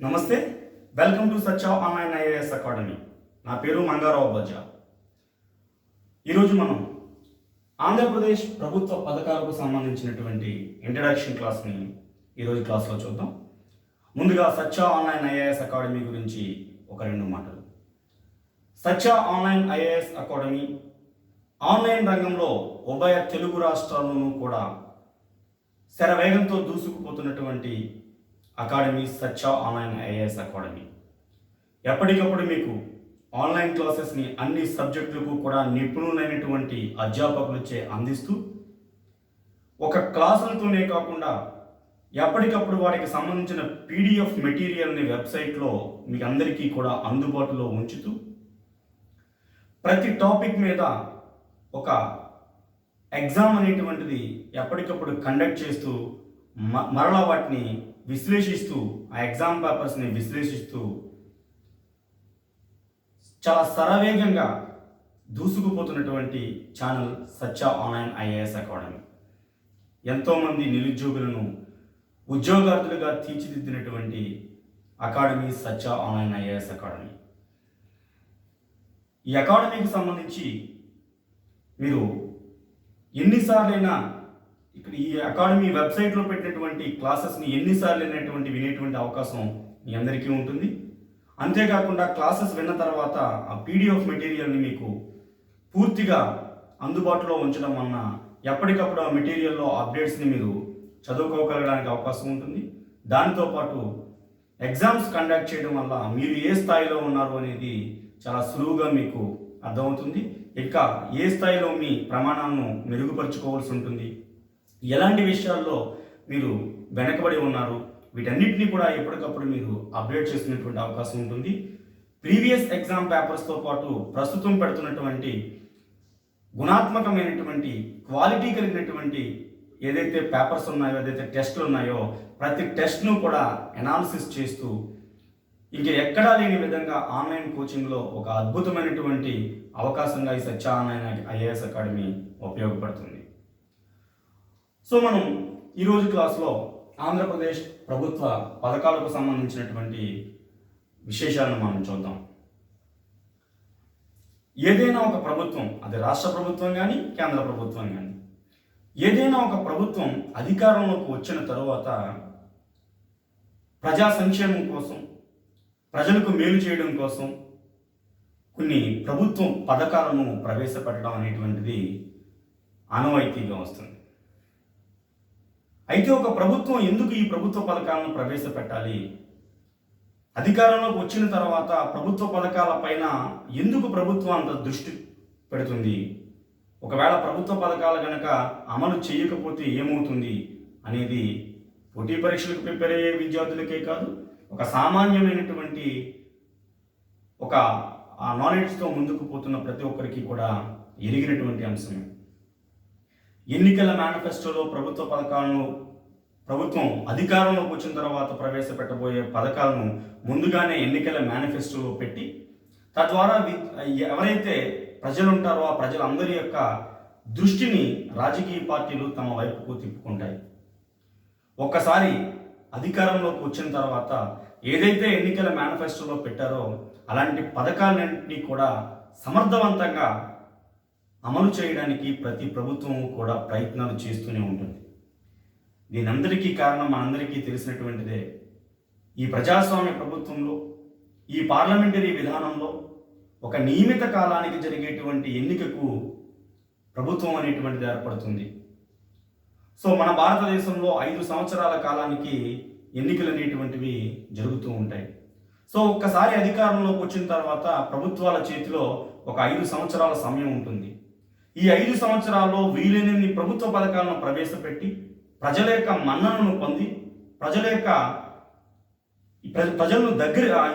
నమస్తే, welcome to Sachcha online IAS academy. నా పేరు మంగారావు బజ్జా. ఈరోజు మనం ఆంధ్రప్రదేశ్ ప్రభుత్వ పథకాలకు సంబంధించినటువంటి ఇంట్రడక్షన్ క్లాస్ని ఈరోజు క్లాస్లో చూద్దాం. ముందుగా సచ్చా ఆన్లైన్ ఐఏఎస్ అకాడమీ గురించి ఒక రెండు మాటలు. సచ్చా ఆన్లైన్ ఐఏఎస్ అకాడమీ ఆన్లైన్ రంగంలో ఉభయ తెలుగు రాష్ట్రాలను కూడా శరవేగంతో దూసుకుపోతున్నటువంటి అకాడమీ సచ్చా ఆన్లైన్ ఐఏఎస్ అకాడమీ. ఎప్పటికప్పుడు మీకు ఆన్లైన్ క్లాసెస్ని అన్ని సబ్జెక్టులకు కూడా నిపుణులైనటువంటి అధ్యాపకులచే అందిస్తూ ఒక క్లాసులతోనే కాకుండా ఎప్పటికప్పుడు వారికి సంబంధించిన పీడిఎఫ్ మెటీరియల్ని వెబ్సైట్లో మీకు అందరికీ కూడా అందుబాటులో ఉంచుతూ ప్రతి టాపిక్ మీద ఒక ఎగ్జామ్ అనేటువంటిది ఎప్పటికప్పుడు కండక్ట్ చేస్తూ మరలా వాటిని విశ్లేషిస్తూ ఆ ఎగ్జామ్ పేపర్స్ని విశ్లేషిస్తూ చాలా శరవేగంగా దూసుకుపోతున్నటువంటి ఛానల్ సచ్చా ఆన్లైన్ ఐఏఎస్ అకాడమీ. ఎంతోమంది నిరుద్యోగులను ఉద్యోగార్థులుగా తీర్చిదిద్దినటువంటి అకాడమీ సచ్చా ఆన్లైన్ ఐఏఎస్ అకాడమీ. ఈ అకాడమీకి సంబంధించి మీరు ఎన్నిసార్లైనా ఇక్కడ ఈ అకాడమీ వెబ్సైట్లో పెట్టినటువంటి క్లాసెస్ని ఎన్నిసార్లు వినేటువంటి అవకాశం మీ అందరికీ ఉంటుంది. అంతేకాకుండా క్లాసెస్ విన్న తర్వాత ఆ పీడిఎఫ్ మెటీరియల్ని మీకు పూర్తిగా అందుబాటులో ఉంచడం వలన ఎప్పటికప్పుడు ఆ మెటీరియల్లో అప్డేట్స్ని మీరు చదువుకోగలగడానికి అవకాశం ఉంటుంది. దాంతోపాటు ఎగ్జామ్స్ కండక్ట్ చేయడం వల్ల మీరు ఏ స్థాయిలో ఉన్నారు అనేది చాలా సులువుగా మీకు అర్థమవుతుంది. ఇంకా ఏ స్థాయిలో మీ ప్రమాణాలను మెరుగుపరుచుకోవాల్సి ఉంటుంది, ఎలాంటి విషయాల్లో మీరు వెనకబడి ఉన్నారు, వీటన్నిటిని కూడా ఎప్పటికప్పుడు మీరు అప్డేట్ చేసుకునేటువంటి అవకాశం ఉంటుంది. ప్రీవియస్ ఎగ్జామ్ పేపర్స్తో పాటు ప్రస్తుతం పెడుతున్నటువంటి గుణాత్మకమైనటువంటి క్వాలిటీ కలిగినటువంటి ఏదైతే పేపర్స్ ఉన్నాయో, ఏదైతే టెస్టులు ఉన్నాయో, ప్రతి టెస్ట్ను కూడా ఎనాలిసిస్ చేస్తూ ఇంక ఎక్కడా లేని విధంగా ఆన్లైన్ కోచింగ్లో ఒక అద్భుతమైనటువంటి అవకాశంగా ఈ సచ్చా ఆన్లైన్ ఐఏఎస్ అకాడమీ ఉపయోగపడుతుంది. సో మనం ఈరోజు క్లాస్లో ఆంధ్రప్రదేశ్ ప్రభుత్వ పథకాలకు సంబంధించినటువంటి విశేషాలను మనం చూద్దాం. ఏదైనా ఒక ప్రభుత్వం, అది రాష్ట్ర ప్రభుత్వం కానీ కేంద్ర ప్రభుత్వం కానీ, ఏదైనా ఒక ప్రభుత్వం అధికారంలోకి వచ్చిన తరువాత ప్రజా సంక్షేమం కోసం, ప్రజలకు మేలు చేయడం కోసం కొన్ని ప్రభుత్వం పథకాలను ప్రవేశపెట్టడం అనేటువంటిది ఆనవాయితీగా వస్తుంది. అయితే ఒక ప్రభుత్వం ఎందుకు ఈ ప్రభుత్వ పథకాలను ప్రవేశపెట్టాలి, అధికారంలోకి వచ్చిన తర్వాత ప్రభుత్వ పథకాల పైన ఎందుకు ప్రభుత్వం అంత దృష్టి పెడుతుంది, ఒకవేళ ప్రభుత్వ పథకాలు కనుక అమలు చేయకపోతే ఏమవుతుంది అనేది పోటీ పరీక్షలకు ప్రిపేర్ అయ్యే విద్యార్థులకే కాదు, ఒక సామాన్యమైనటువంటి ఒక నాలెడ్జ్తో ముందుకు పోతున్న ప్రతి ఒక్కరికి కూడా ఎరిగినటువంటి అంశమే. ఎన్నికల మేనిఫెస్టోలో ప్రభుత్వ పథకాలను ప్రభుత్వం అధికారంలోకి వచ్చిన తర్వాత ప్రవేశపెట్టబోయే పథకాలను ముందుగానే ఎన్నికల మేనిఫెస్టోలో పెట్టి తద్వారా ఎవరైతే ప్రజలు ఉంటారో ఆ ప్రజలందరి యొక్క దృష్టిని రాజకీయ పార్టీలు తమ వైపుకు తిప్పుకుంటాయి. ఒక్కసారి అధికారంలోకి వచ్చిన తర్వాత ఏదైతే ఎన్నికల మేనిఫెస్టోలో పెట్టారో అలాంటి పథకాలన్నింటినీ కూడా సమర్థవంతంగా అమలు చేయడానికి ప్రతి ప్రభుత్వం కూడా ప్రయత్నాలు చేస్తూనే ఉంటుంది. దీనందరికీ కారణం మనందరికీ తెలిసినటువంటిదే. ఈ ప్రజాస్వామ్య ప్రభుత్వంలో, ఈ పార్లమెంటరీ విధానంలో ఒక నియమిత కాలానికి జరిగేటువంటి ఎన్నికకు ప్రభుత్వం అనేటువంటిది ఏర్పడుతుంది. సో మన భారతదేశంలో 5 సంవత్సరాల కాలానికి ఎన్నికలు అనేటువంటివి జరుగుతూ ఉంటాయి. సో ఒక్కసారి అధికారంలోకి వచ్చిన తర్వాత ప్రభుత్వాల చేతిలో ఒక 5 సంవత్సరాల సమయం ఉంటుంది. ఈ 5 సంవత్సరాల్లో వీలైనన్ని ప్రభుత్వ పథకాలను ప్రవేశపెట్టి ప్రజల యొక్క మన్ననను పొంది ప్రజలను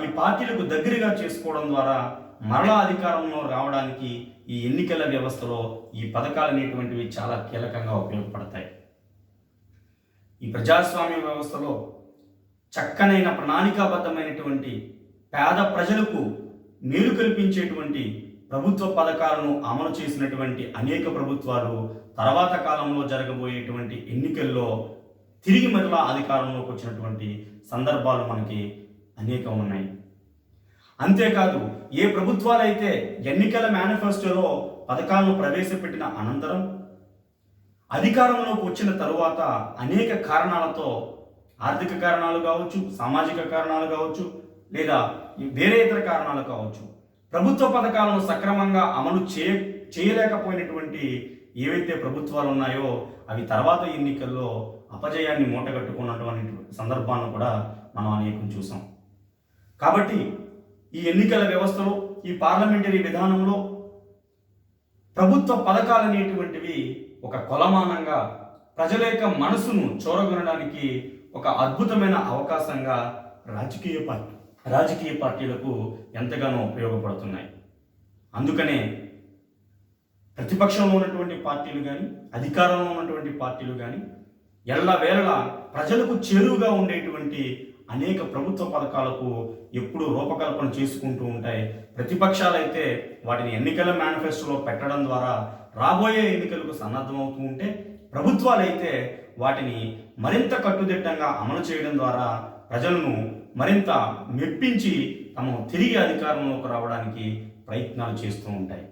ఈ పార్టీలకు దగ్గరగా చేసుకోవడం ద్వారా మరలా అధికారంలో రావడానికి ఈ ఎన్నికల వ్యవస్థలో ఈ పథకాలు అనేటువంటివి చాలా కీలకంగా ఉపయోగపడతాయి. ఈ ప్రజాస్వామ్య వ్యవస్థలో చక్కనైన ప్రణాళికాబద్ధమైనటువంటి పేద ప్రజలకు మేలు కల్పించేటువంటి ప్రభుత్వ పథకాలను అమలు చేసినటువంటి అనేక ప్రభుత్వాలు తర్వాత కాలంలో జరగబోయేటువంటి ఎన్నికల్లో తిరిగి మరలా అధికారంలోకి వచ్చినటువంటి సందర్భాలు మనకి అనేకం ఉన్నాయి. అంతేకాదు ఏ ప్రభుత్వాలైతే ఎన్నికల మేనిఫెస్టోలో పథకాలను ప్రవేశపెట్టిన అనంతరం అధికారంలోకి వచ్చిన తరువాత అనేక కారణాలతో, ఆర్థిక కారణాలు కావచ్చు, సామాజిక కారణాలు కావచ్చు, లేదా వేరే ఇతర కారణాలు కావచ్చు, ప్రభుత్వ పథకాలను సక్రమంగా అమలు చేయలేకపోయినటువంటి ఏవైతే ప్రభుత్వాలు ఉన్నాయో అవి తర్వాత ఎన్నికల్లో అపజయాన్ని మూటగట్టుకున్నటువంటి సందర్భాలను కూడా మనం అనేకం చూసాం. కాబట్టి ఈ ఎన్నికల వ్యవస్థలో, ఈ పార్లమెంటరీ విధానంలో ప్రభుత్వ పథకాలు అనేటువంటివి ఒక కొలమానంగా ప్రజల యొక్క మనసును చూరగొనడానికి ఒక అద్భుతమైన అవకాశంగా రాజకీయ పార్టీలకు ఎంతగానో ఉపయోగపడుతున్నాయి. అందుకనే ప్రతిపక్షంలో ఉన్నటువంటి పార్టీలు కానీ, అధికారంలో ఉన్నటువంటి పార్టీలు కానీ ఎల్లవేళలా ప్రజలకు చేరువుగా ఉండేటువంటి అనేక ప్రభుత్వ పథకాలకు ఎప్పుడూ రూపకల్పన చేసుకుంటూ ఉంటాయి. ప్రతిపక్షాలైతే వాటిని ఎన్నికల మేనిఫెస్టోలో పెట్టడం ద్వారా రాబోయే ఎన్నికలకు సన్నద్ధమవుతూ ఉంటే, ప్రభుత్వాలైతే వాటిని మరింత కట్టుదిట్టంగా అమలు చేయడం ద్వారా ప్రజలను మరింత మెప్పించి తమ తిరిగి అధికారంలోకి రావడానికి ప్రయత్నాలు చేస్తూ ఉంటాయి.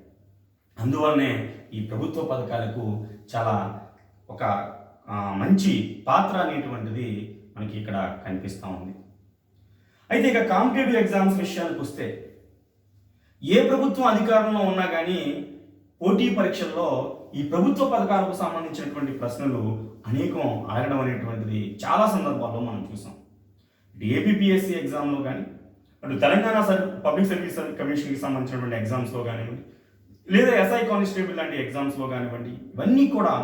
అందువల్లనే ఈ ప్రభుత్వ పథకాలకు చాలా ఒక మంచి పాత్ర అనేటువంటిది మనకి ఇక్కడ కనిపిస్తూ ఉంది. అయితే ఇక కాంపిటేటివ్ ఎగ్జామ్స్ విషయానికి వస్తే, ఏ ప్రభుత్వం అధికారంలో ఉన్నా కానీ పోటీ పరీక్షల్లో ఈ ప్రభుత్వ పథకాలకు సంబంధించినటువంటి ప్రశ్నలు అనేకం అడగడం అనేటువంటిది చాలా సందర్భాల్లో మనం చూసాం. ఏపీపీఎస్సీ ఎగ్జామ్లో కానీ, అటు తెలంగాణ పబ్లిక్ సర్వీస్ కమిషన్కి సంబంధించినటువంటి ఎగ్జామ్స్లో కానివ్వండి, లేదా ఎస్ఐ కానిస్టేబుల్ లాంటి ఎగ్జామ్స్లో కానివ్వండి, ఇవన్నీ కూడా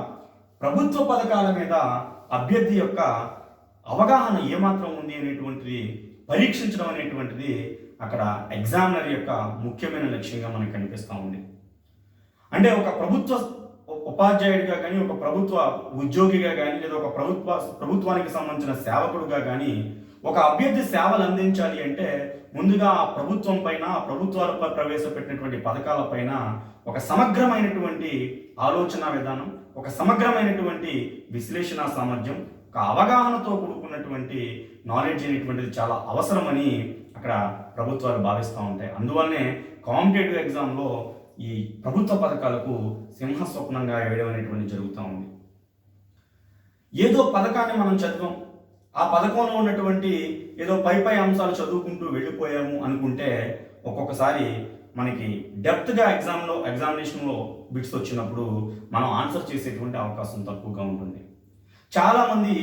ప్రభుత్వ పథకాల మీద అభ్యర్థి యొక్క అవగాహన ఏమాత్రం ఉంది అనేటువంటిది పరీక్షించడం అనేటువంటిది అక్కడ ఎగ్జామినర్ యొక్క ముఖ్యమైన లక్ష్యంగా మనకు కనిపిస్తూ ఉంది. అంటే ఒక ప్రభుత్వ ఉపాధ్యాయుడిగా కానీ, ఒక ప్రభుత్వ ఉద్యోగిగా కానీ, లేదా ఒక ప్రభుత్వానికి సంబంధించిన సేవకుడుగా కానీ ఒక అభ్యర్థి సేవలు అందించాలి అంటే ముందుగా ఆ ప్రభుత్వం పైన, ఆ ప్రభుత్వాలపై ప్రవేశపెట్టినటువంటి పథకాలపైన ఒక సమగ్రమైనటువంటి ఆలోచన విధానం, ఒక సమగ్రమైనటువంటి విశ్లేషణ సామర్థ్యం, ఒక అవగాహనతో కూడుకున్నటువంటి నాలెడ్జ్ అనేటువంటిది చాలా అవసరమని అక్కడ ప్రభుత్వాలు భావిస్తూ ఉంటాయి. అందువల్లనే కాంపిటేటివ్ ఎగ్జామ్లో ఈ ప్రభుత్వ పథకాలకు సింహస్వప్నంగా వేయడం అనేటువంటి జరుగుతూ ఉంది. ఏదో పథకాన్ని మనం చదివాం, ఆ పథకంలో ఉన్నటువంటి ఏదో పై అంశాలు చదువుకుంటూ వెళ్ళిపోయాము అనుకుంటే ఒక్కొక్కసారి మనకి డెప్త్గా ఎగ్జామినేషన్లో బిట్స్ వచ్చినప్పుడు మనం ఆన్సర్ చేసేటువంటి అవకాశం తక్కువగా ఉంటుంది. చాలామంది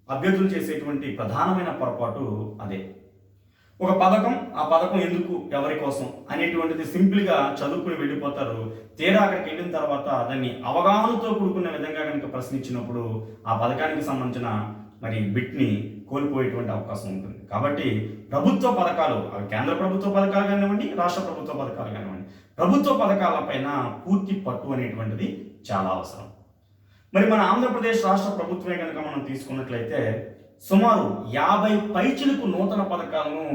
అభ్యర్థులు చేసేటువంటి ప్రధానమైన పొరపాటు అదే. ఒక పథకం, ఆ పథకం ఎందుకు, ఎవరి కోసం అనేటువంటిది సింపుల్గా చదువుకుని వెళ్ళిపోతారు. తీరా అక్కడికి వెళ్ళిన తర్వాత దాన్ని అవగాహనతో కూడుకున్న విధంగా కనుక ప్రశ్నించినప్పుడు ఆ పథకానికి సంబంధించిన బిట్ని కోల్పోయేటువంటి అవకాశం ఉంటుంది. కాబట్టి ప్రభుత్వ పథకాలు, కేంద్ర ప్రభుత్వ పథకాలు కానివ్వండి, రాష్ట్ర ప్రభుత్వ పథకాలు కానివ్వండి, ప్రభుత్వ పథకాలపైన పూర్తి పట్టు అనేటువంటిది చాలా అవసరం. మన ఆంధ్రప్రదేశ్ రాష్ట్ర ప్రభుత్వమే కనుక మనం తీసుకున్నట్లయితే సుమారు 50 పైచిలకు నూతన పథకాలను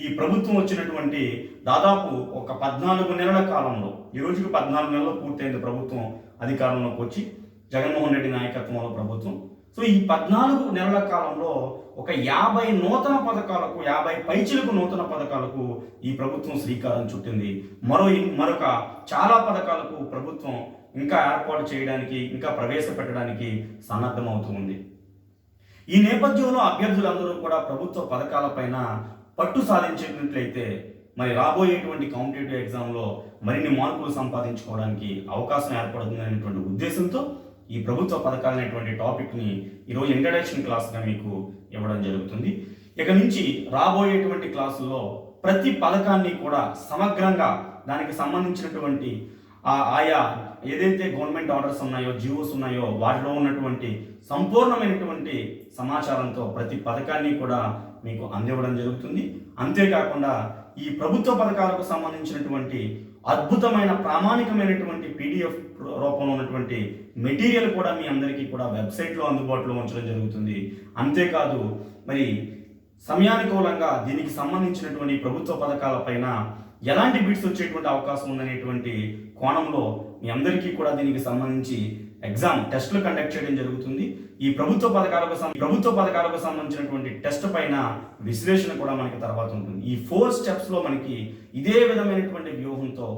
ఈ ప్రభుత్వం వచ్చినటువంటి దాదాపు ఒక 14 నెలల కాలంలో, ఈ రోజుకి 14 నెలలు పూర్తయింది ప్రభుత్వం అధికారంలోకి వచ్చి, జగన్మోహన్ రెడ్డి నాయకత్వంలో ప్రభుత్వం. సో ఈ 14 నెలల కాలంలో ఒక 50 నూతన పథకాలకు, 50 పైచిలకు నూతన పథకాలకు ఈ ప్రభుత్వం శ్రీకారం చుట్టింది. మరొక చాలా పథకాలకు ప్రభుత్వం ఇంకా ఏర్పాటు చేయడానికి, ఇంకా ప్రవేశపెట్టడానికి సన్నద్ధమవుతూ ఉంది. ఈ నేపథ్యంలో అభ్యర్థులందరూ కూడా ప్రభుత్వ పథకాలపైన పట్టు సాధించినట్లయితే రాబోయేటువంటి కాంపిటేటివ్ ఎగ్జామ్లో మరిన్ని మార్కులు సంపాదించుకోవడానికి అవకాశం ఏర్పడుతుంది అనేటువంటి ఉద్దేశంతో ఈ ప్రభుత్వ పథకాలు అనేటువంటి టాపిక్ని ఈరోజు ఇంట్రడక్షన్ క్లాస్గా మీకు ఇవ్వడం జరుగుతుంది. ఇక నుంచి రాబోయేటువంటి క్లాసుల్లో ప్రతి పథకాన్ని కూడా సమగ్రంగా దానికి సంబంధించినటువంటి ఆయా ఏదైతే గవర్నమెంట్ ఆర్డర్స్ ఉన్నాయో, జియోస్ ఉన్నాయో, వాటిలో ఉన్నటువంటి సంపూర్ణమైనటువంటి సమాచారంతో ప్రతి పథకాన్ని కూడా మీకు అందివ్వడం జరుగుతుంది. అంతేకాకుండా ఈ ప్రభుత్వ పథకాలకు సంబంధించినటువంటి అద్భుతమైన ప్రామాణికమైనటువంటి PDF రూపంలో ఉన్నటువంటి మెటీరియల్ కూడా మీ అందరికీ కూడా వెబ్సైట్లో అందుబాటులో ఉంచడం జరుగుతుంది. అంతేకాదు సమయానుకూలంగా దీనికి సంబంధించినటువంటి ప్రభుత్వ పథకాలపైన ఎలాంటి బిట్స్ వచ్చేటువంటి అవకాశం ఉందనేటువంటి కోణంలో మీ అందరికీ కూడా దీనికి సంబంధించి టెస్టులు కండక్ట్ చేయడం జరుగుతుంది. ఈ ప్రభుత్వ పథకాలకు సంబంధించినటువంటి టెస్ట్ పైన విశ్లేషణ కూడా మనకి తర్వాత ఉంటుంది. ఈ 4 స్టెప్స్లో మనకి ఇదే విధమైనటువంటి వ్యూహంతో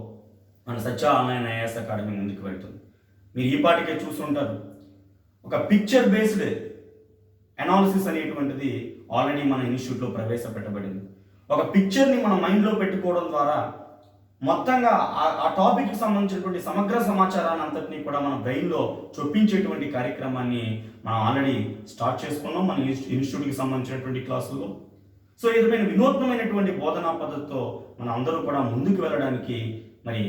మన సత్య ఆన్లైన్ ఐఏఎస్ అకాడమీ ముందుకు వెళ్తుంది. మీరు ఈ పాటికే చూస్తుంటారు, ఒక పిక్చర్ బేస్డ్ అనాలిసిస్ అనేటువంటిది ఆల్రెడీ మన ఇన్స్టిట్యూట్లో ప్రవేశపెట్టబడింది. ఒక పిక్చర్ని మన మైండ్లో పెట్టుకోవడం ద్వారా మొత్తంగా ఆ టాపిక్కి సంబంధించినటువంటి సమగ్ర సమాచారాన్ని అంతటినీ కూడా మన బ్రెయిన్లో చొప్పించేటువంటి కార్యక్రమాన్ని మనం ఆల్రెడీ స్టార్ట్ చేసుకున్నాం మన ఇన్స్టిట్యూట్కి సంబంధించినటువంటి క్లాసుల్లో. సో ఈ వినూత్నమైనటువంటి బోధనా పద్ధతితో మనం అందరూ కూడా ముందుకు వెళ్ళడానికి మరి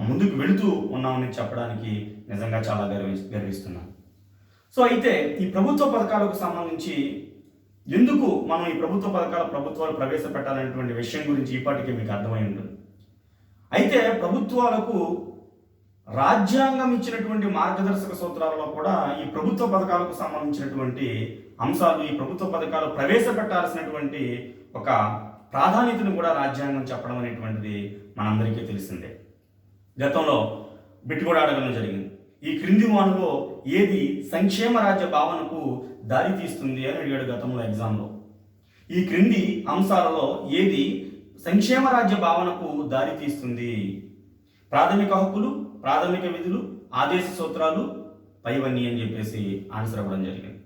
ముందుకు వెళుతూ ఉన్నామని చెప్పడానికి నిజంగా చాలా గర్విస్తున్నాను. సో అయితే ఈ ప్రభుత్వ పథకాలకు సంబంధించి ఎందుకు మనం ఈ ప్రభుత్వాలు ప్రవేశపెట్టాలనేటువంటి విషయం గురించి ఈపాటికే మీకు అర్థమై ఉంటుంది. అయితే ప్రభుత్వాలకు రాజ్యాంగం ఇచ్చినటువంటి మార్గదర్శక సూత్రాలలో కూడా ఈ ప్రభుత్వ పథకాలకు సంబంధించినటువంటి అంశాలు, ఈ ప్రభుత్వ పథకాలు ప్రవేశపెట్టాల్సినటువంటి ఒక ప్రాధాన్యతను కూడా రాజ్యాంగం చెప్పడం అనేటువంటిది మనందరికీ తెలిసిందే. గతంలో బిట్ కూడా అడగడం జరిగింది, ఈ క్రింది వానిలో ఏది సంక్షేమ రాజ్య భావనకు దారి తీస్తుంది అని అడిగాడు గతంలో ఎగ్జామ్లో. ఈ క్రింది అంశాలలో ఏది సంక్షేమ రాజ్య భావనకు దారి తీస్తుంది? ప్రాథమిక హక్కులు, ప్రాథమిక విధులు, ఆదేశ సూత్రాలు, పైవన్నీ అని చెప్పేసి ఆన్సర్ ఇవ్వడం జరిగింది.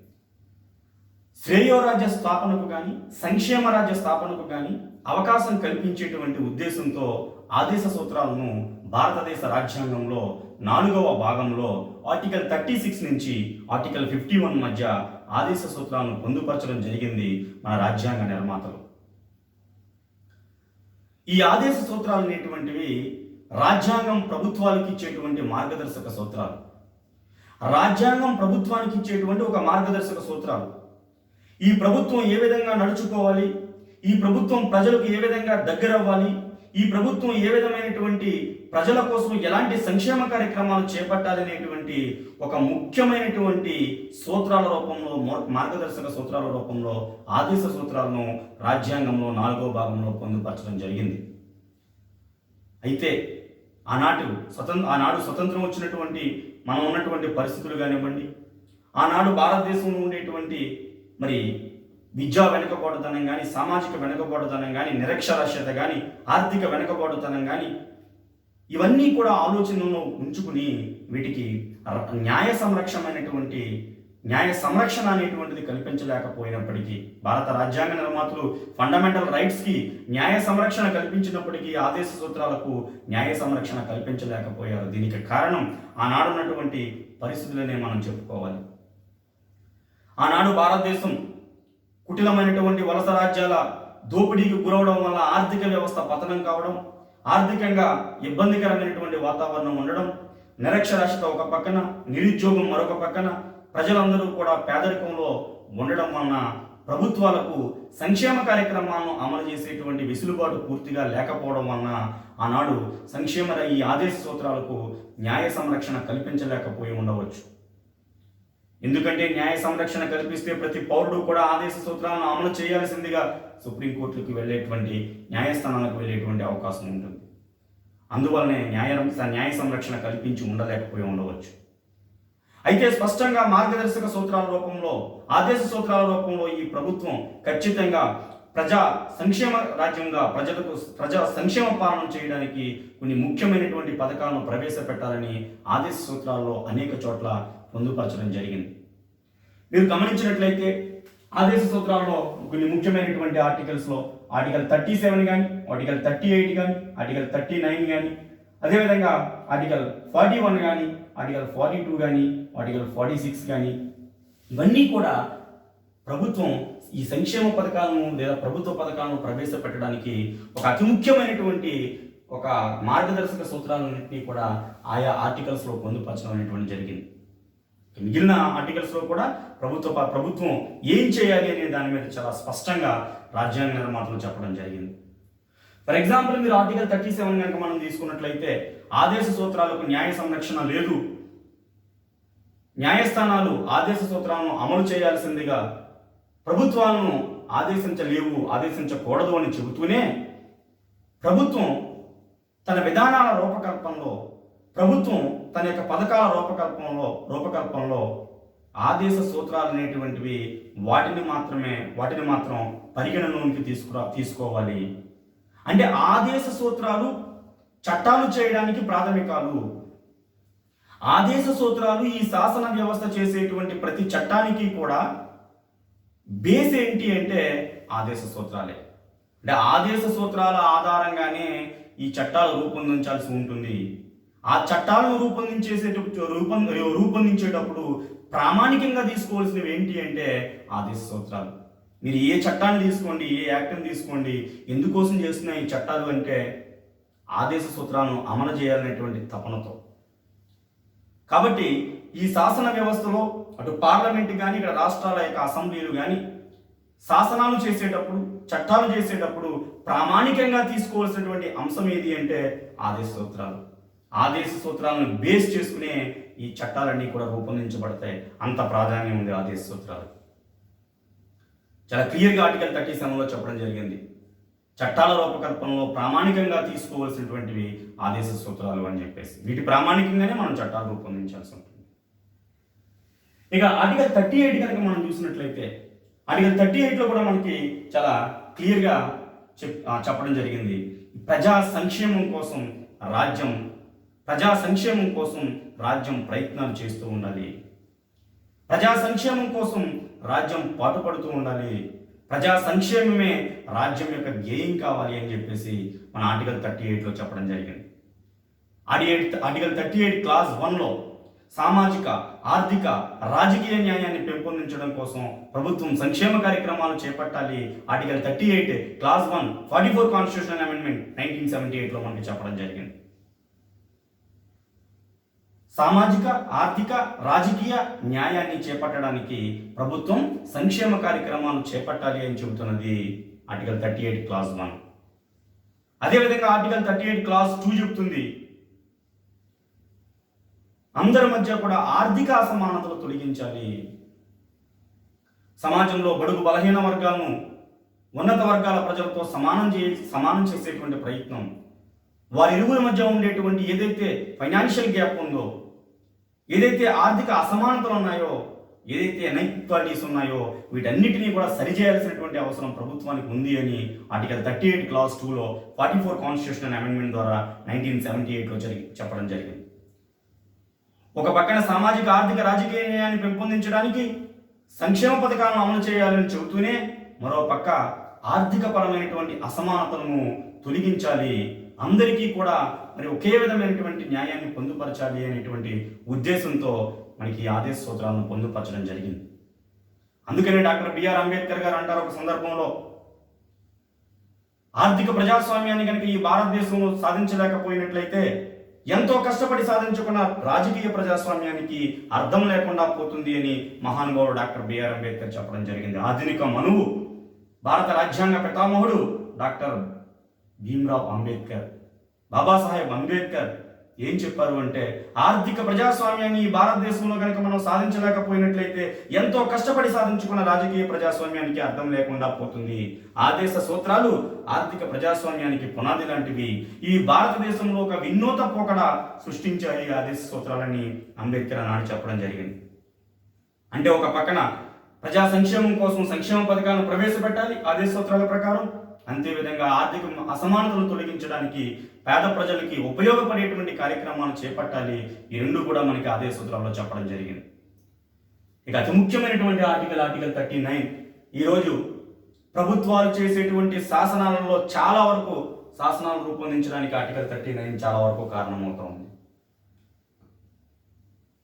శ్రేయోరాజ్య స్థాపనకు కానీ సంక్షేమ రాజ్య స్థాపనకు కానీ అవకాశం కల్పించేటువంటి ఉద్దేశంతో ఆదేశ సూత్రాలను భారతదేశ రాజ్యాంగంలో 4వ భాగంలో ఆర్టికల్ 36 నుంచి ఆర్టికల్ 51 మధ్య ఆదేశ సూత్రాలను పొందుపరచడం జరిగింది మన రాజ్యాంగ నిర్మాతలు. ఈ ఆదేశ సూత్రాలు అనేటువంటివి రాజ్యాంగం ప్రభుత్వాలకు ఇచ్చేటువంటి మార్గదర్శక సూత్రాలు. రాజ్యాంగం ప్రభుత్వానికి ఇచ్చేటువంటి ఒక మార్గదర్శక సూత్రాలు. ఈ ప్రభుత్వం ఏ విధంగా నడుచుకోవాలి, ఈ ప్రభుత్వం ప్రజలకు ఏ విధంగా దగ్గరవ్వాలి, ఈ ప్రభుత్వం ఏ విధమైనటువంటి ప్రజల కోసం ఎలాంటి సంక్షేమ కార్యక్రమాలు చేపట్టాలనేటువంటి ఒక ముఖ్యమైనటువంటి సూత్రాల రూపంలో, మార్గదర్శక సూత్రాల రూపంలో ఆదేశ సూత్రాలను రాజ్యాంగంలో 4వ భాగంలో పొందుపరచడం జరిగింది. అయితే ఆనాడు స్వతంత్రం వచ్చినటువంటి మనం ఉన్నటువంటి పరిస్థితులు కానివ్వండి, ఆనాడు భారతదేశంలో ఉండేటువంటి మరి విద్యా వెనుకబాటుతనం కానీ, సామాజిక వెనుకబాటుతనం కానీ, నిరక్షరాస్యత కానీ, ఆర్థిక వెనుకబాటుతనం కానీ, ఇవన్నీ కూడా ఆలోచనలో ఉంచుకుని వీటికి న్యాయ సంరక్షణ అనేటువంటిది కల్పించలేకపోయినప్పటికీ, భారత రాజ్యాంగ నిర్మాతలు ఫండమెంటల్ రైట్స్కి న్యాయ సంరక్షణ కల్పించినప్పటికీ ఆదేశ సూత్రాలకు న్యాయ సంరక్షణ కల్పించలేకపోయారు. దీనికి కారణం ఆనాడున్నటువంటి పరిస్థితులనే మనం చెప్పుకోవాలి. ఆనాడు భారతదేశం కుటిలమైనటువంటి వలస రాజ్యాల దోపిడీకి గురవడం వల్ల ఆర్థిక వ్యవస్థ పతనం కావడం, ఆర్థికంగా ఇబ్బందికరమైనటువంటి వాతావరణం ఉండడం, నిరక్షరాస్యత ఒక పక్కన, నిరుద్యోగం మరొక పక్కన, ప్రజలందరూ కూడా పేదరికంలో ఉండడం వలన ప్రభుత్వాలకు సంక్షేమ కార్యక్రమాలను అమలు చేసేటువంటి వెసులుబాటు పూర్తిగా లేకపోవడం వలన ఆనాడు ఈ ఆదేశ సూత్రాలకు న్యాయ సంరక్షణ కల్పించలేకపోయి ఉండవచ్చు. ఎందుకంటే న్యాయ సంరక్షణ కల్పిస్తే ప్రతి పౌరుడు కూడా ఆదేశ సూత్రాలను అమలు చేయాల్సిందిగా సుప్రీంకోర్టులకు వెళ్ళేటువంటి, న్యాయస్థానాలకు వెళ్ళేటువంటి అవకాశం ఉంటుంది. అందువల్లనే న్యాయ సంరక్షణ కల్పించి ఉండలేకపోయి ఉండవచ్చు. అయితే స్పష్టంగా మార్గదర్శక సూత్రాల రూపంలో, ఆదేశ సూత్రాల రూపంలో ఈ ప్రభుత్వం ఖచ్చితంగా ప్రజా సంక్షేమ రాజ్యంగా ప్రజా సంక్షేమ పాలన చేయడానికి కొన్ని ముఖ్యమైనటువంటి పథకాలను ప్రవేశపెట్టాలని ఆదేశ సూత్రాల్లో అనేక చోట్ల పొందుపరచడం జరిగింది. మీరు గమనించినట్లయితే ఆదేశ సూత్రాల్లో కొన్ని ముఖ్యమైనటువంటి ఆర్టికల్స్లో ఆర్టికల్ 37 కానీ, ఆర్టికల్ 38 కానీ, ఆర్టికల్ 39 కానీ, అదేవిధంగా ఆర్టికల్ 41 కానీ, ఆర్టికల్ 42 కానీ, ఆర్టికల్ 46 కానీ, ఇవన్నీ కూడా ప్రభుత్వం ఈ సంక్షేమ పథకాలను లేదా ప్రభుత్వ పథకాలను ప్రవేశపెట్టడానికి ఒక అతి ముఖ్యమైనటువంటి ఒక మార్గదర్శక సూత్రాలన్నింటినీ కూడా ఆయా ఆర్టికల్స్లో పొందుపరచడం అనేటువంటి జరిగింది. మిగిలిన ఆర్టికల్స్లో కూడా ప్రభుత్వం ఏం చేయాలి అనే దాని మీద చాలా స్పష్టంగా రాజ్యాంగ నిర్మాతలు చెప్పడం జరిగింది. ఫర్ ఎగ్జాంపుల్, మీరు ఆర్టికల్ 37 కనుక మనం తీసుకున్నట్లయితే ఆదేశ సూత్రాలకు న్యాయ సంరక్షణ లేదు, న్యాయస్థానాలు ఆదేశ సూత్రాలను అమలు చేయాల్సిందిగా ప్రభుత్వాలను ఆదేశించకూడదు అని చెబుతూనే ప్రభుత్వం తన విధానాల రూపకల్పనలో ప్రభుత్వం తన యొక్క పథకాల రూపకల్పనలో ఆదేశ సూత్రాలు అనేటువంటివి వాటిని మాత్రం పరిగణలోనికి తీసుకోవాలి. అంటే ఆదేశ సూత్రాలు చట్టాలు చేయడానికి ప్రాథమికాలు. ఆదేశ సూత్రాలు ఈ శాసన వ్యవస్థ చేసేటువంటి ప్రతి చట్టానికి కూడా బేస్ ఏంటి అంటే ఆదేశ సూత్రాలే. అంటే ఆదేశ సూత్రాల ఆధారంగానే ఈ చట్టాలు రూపొందించాల్సి ఉంటుంది. ఆ చట్టాలను రూపొందించేటప్పుడు ప్రామాణికంగా తీసుకోవాల్సినవి ఏంటి అంటే ఆదేశ సూత్రాలు. మీరు ఏ చట్టాన్ని తీసుకోండి, ఏ యాక్ట్ని తీసుకోండి, ఎందుకోసం చేస్తున్న ఈ చట్టాలు అంటే ఆదేశ సూత్రాలను అమలు చేయాలనేటువంటి తపనతో. కాబట్టి ఈ శాసన వ్యవస్థలో అటు పార్లమెంట్ కానీ, ఇక్కడ రాష్ట్రాల యొక్క అసెంబ్లీలు కానీ శాసనాలు చేసేటప్పుడు, చట్టాలు చేసేటప్పుడు ప్రామాణికంగా తీసుకోవాల్సినటువంటి అంశం ఏది అంటే ఆదేశ సూత్రాలు. ఆదేశ సూత్రాలను బేస్ చేసుకునే ఈ చట్టాలన్నీ కూడా రూపొందించబడతాయి. అంత ప్రాధాన్యం ఉంది ఆదేశ సూత్రాలు. చాలా క్లియర్గా ఆర్టికల్ 37లో చెప్పడం జరిగింది. చట్టాల రూపకల్పనలో ప్రామాణికంగా తీసుకోవాల్సినటువంటివి ఆదేశ సూత్రాలు అని చెప్పేసి, వీటి ప్రామాణికంగానే మనం చట్టాలు రూపొందించాల్సి ఉంటుంది. ఇక ఆర్టికల్ 38 కనుక మనం చూసినట్లయితే, ఆర్టికల్ 38లో కూడా మనకి చాలా క్లియర్గా చెప్పడం జరిగింది. ప్రజా సంక్షేమం కోసం రాజ్యం ప్రయత్నాలు చేస్తూ ఉండాలి. ప్రజా సంక్షేమం కోసం రాజ్యం పాటుపడుతూ ఉండాలి. ప్రజా సంక్షేమమే రాజ్యం యొక్క ధ్యేయం కావాలి అని చెప్పేసి మన ఆర్టికల్ 38లో చెప్పడం జరిగింది. ఆర్టికల్ 38 క్లాస్ 1లో సామాజిక, ఆర్థిక, రాజకీయ న్యాయాన్ని పెంపొందించడం కోసం ప్రభుత్వం సంక్షేమ కార్యక్రమాలు చేపట్టాలి. ఆర్టికల్ 38 క్లాస్ 1 44 కాన్స్టిట్యూషనల్ అమెండ్మెంట్ 1978లో మనకి చెప్పడం జరిగింది. సామాజిక, ఆర్థిక, రాజకీయ న్యాయాన్ని చేపట్టడానికి ప్రభుత్వం సంక్షేమ కార్యక్రమాలు చేపట్టాలి అని చెబుతున్నది ఆర్టికల్ 38 క్లాస్ 1. అదేవిధంగా ఆర్టికల్ 38 క్లాస్ 2 చెబుతుంది, అందరి మధ్య కూడా ఆర్థిక అసమానతలు తొలగించాలి. సమాజంలో బడుగు బలహీన వర్గాలను ఉన్నత వర్గాల ప్రజలతో సమానం చేసేటువంటి ప్రయత్నం, వారి ఇరువుల మధ్య ఉండేటువంటి ఏదైతే ఫైనాన్షియల్ గ్యాప్ ఉందో, ఏదైతే ఆర్థిక అసమానతలు ఉన్నాయో, ఏదైతే ఇన్ఈక్వాలిటీస్ ఉన్నాయో, వీటన్నిటినీ కూడా సరిచేయాల్సినటువంటి అవసరం ప్రభుత్వానికి ఉంది అని ఆర్టికల్ 38 క్లాస్ 2లో 44 కాన్స్టిట్యూషనల్ అమెండ్మెంట్ ద్వారా 1978లో చెప్పడం జరిగింది. ఒక పక్కన సామాజిక, ఆర్థిక, రాజకీయ న్యాయాన్ని పెంపొందించడానికి సంక్షేమ పథకాలను అమలు చేయాలని చెబుతూనే మరో పక్క ఆర్థిక పరమైనటువంటి అసమానతలను తొలగించాలి, అందరికీ కూడా మరి ఒకే విధమైనటువంటి న్యాయాన్ని పొందుపరచాలి అనేటువంటి ఉద్దేశంతో మనకి ఆదేశ సూత్రాలను పొందుపరచడం జరిగింది. అందుకనే డాక్టర్ బిఆర్ అంబేద్కర్ గారు అంటారు ఒక సందర్భంలో, ఆర్థిక ప్రజాస్వామ్యాన్ని కనుక ఈ భారతదేశంలో సాధించలేకపోయినట్లయితే ఎంతో కష్టపడి సాధించుకున్న రాజకీయ ప్రజాస్వామ్యానికి అర్థం లేకుండా పోతుంది అని మహానుభావుడు డాక్టర్ బిఆర్ అంబేద్కర్ చెప్పడం జరిగింది. ఆధునిక మనువు, భారత రాజ్యాంగ పితామహుడు డాక్టర్ భీమ్రావ్ అంబేద్కర్, బాబాసాహెబ్ అంబేద్కర్ ఏం చెప్పారు అంటే, ఆర్థిక ప్రజాస్వామ్యాన్ని ఈ భారతదేశంలో కనుక మనం సాధించలేకపోయినట్లయితే ఎంతో కష్టపడి సాధించుకున్న రాజకీయ ప్రజాస్వామ్యానికి అర్థం లేకుండా పోతుంది. ఆదేశ సూత్రాలు ఆర్థిక ప్రజాస్వామ్యానికి పునాది లాంటివి. ఈ భారతదేశంలో ఒక వినూత పోకడ సృష్టించాయి ఆదేశ సూత్రాలని అంబేద్కర్ నాడు చెప్పడం జరిగింది. అంటే ఒక పక్కన ప్రజా సంక్షేమం కోసం సంక్షేమ పథకాలను ప్రవేశపెట్టాలి ఆదేశ సూత్రాల ప్రకారం, అంతేవిధంగా ఆర్థిక అసమానతలను తొలగించడానికి పేద ప్రజలకి ఉపయోగపడేటువంటి కార్యక్రమాలు చేపట్టాలి. ఈ రెండు కూడా మనకి ఆదేశ సూత్రాల్లో చెప్పడం జరిగింది. ఇక అతి ముఖ్యమైనటువంటి ఆర్టికల్ 39. ఈరోజు ప్రభుత్వాలు చేసేటువంటి శాసనాలలో చాలా వరకు శాసనాలు రూపొందించడానికి ఆర్టికల్ 39 చాలా వరకు కారణమవుతా ఉంది.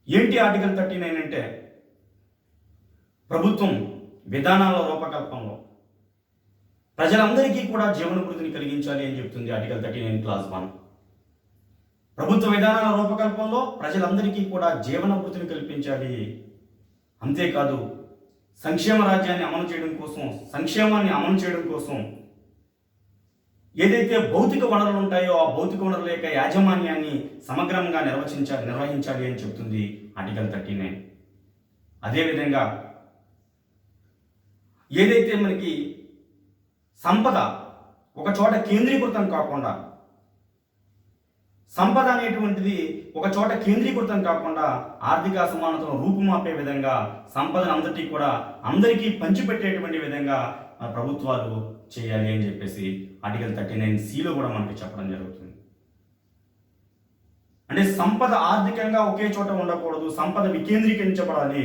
ఏంటి ఆర్టికల్ 39 అంటే, ప్రభుత్వం విధానాల రూపకల్పనలో ప్రజలందరికీ కూడా జీవనభృతిని కలిగించాలి అని చెప్తుంది ఆర్టికల్ 39 క్లాస్ 1. ప్రభుత్వ విధానాల రూపకల్పనలో ప్రజలందరికీ కూడా జీవనభృతిని కల్పించాలి. అంతేకాదు సంక్షేమ రాజ్యాన్ని అమలు చేయడం కోసం, సంక్షేమాన్ని అమలు చేయడం కోసం ఏదైతే భౌతిక వనరులు ఉంటాయో ఆ భౌతిక వనరుల యొక్క యాజమాన్యాన్ని సమగ్రంగా నిర్వహించాలి అని చెప్తుంది ఆర్టికల్ 39. అదేవిధంగా ఏదైతే మనకి సంపద ఒక చోట కేంద్రీకృతం కాకుండా సంపద అనేటువంటిది ఒక చోట కేంద్రీకృతం కాకుండా ఆర్థిక అసమానతను రూపుమాపే విధంగా సంపదను అందరికీ పంచిపెట్టేటువంటి విధంగా మన ప్రభుత్వాలు చేయాలి అని చెప్పేసి ఆర్టికల్ 39(c)లో కూడా మనకి చెప్పడం జరుగుతుంది. అంటే సంపద ఆర్థికంగా ఒకే చోట ఉండకూడదు, సంపద వికేంద్రీకరించబడాలి.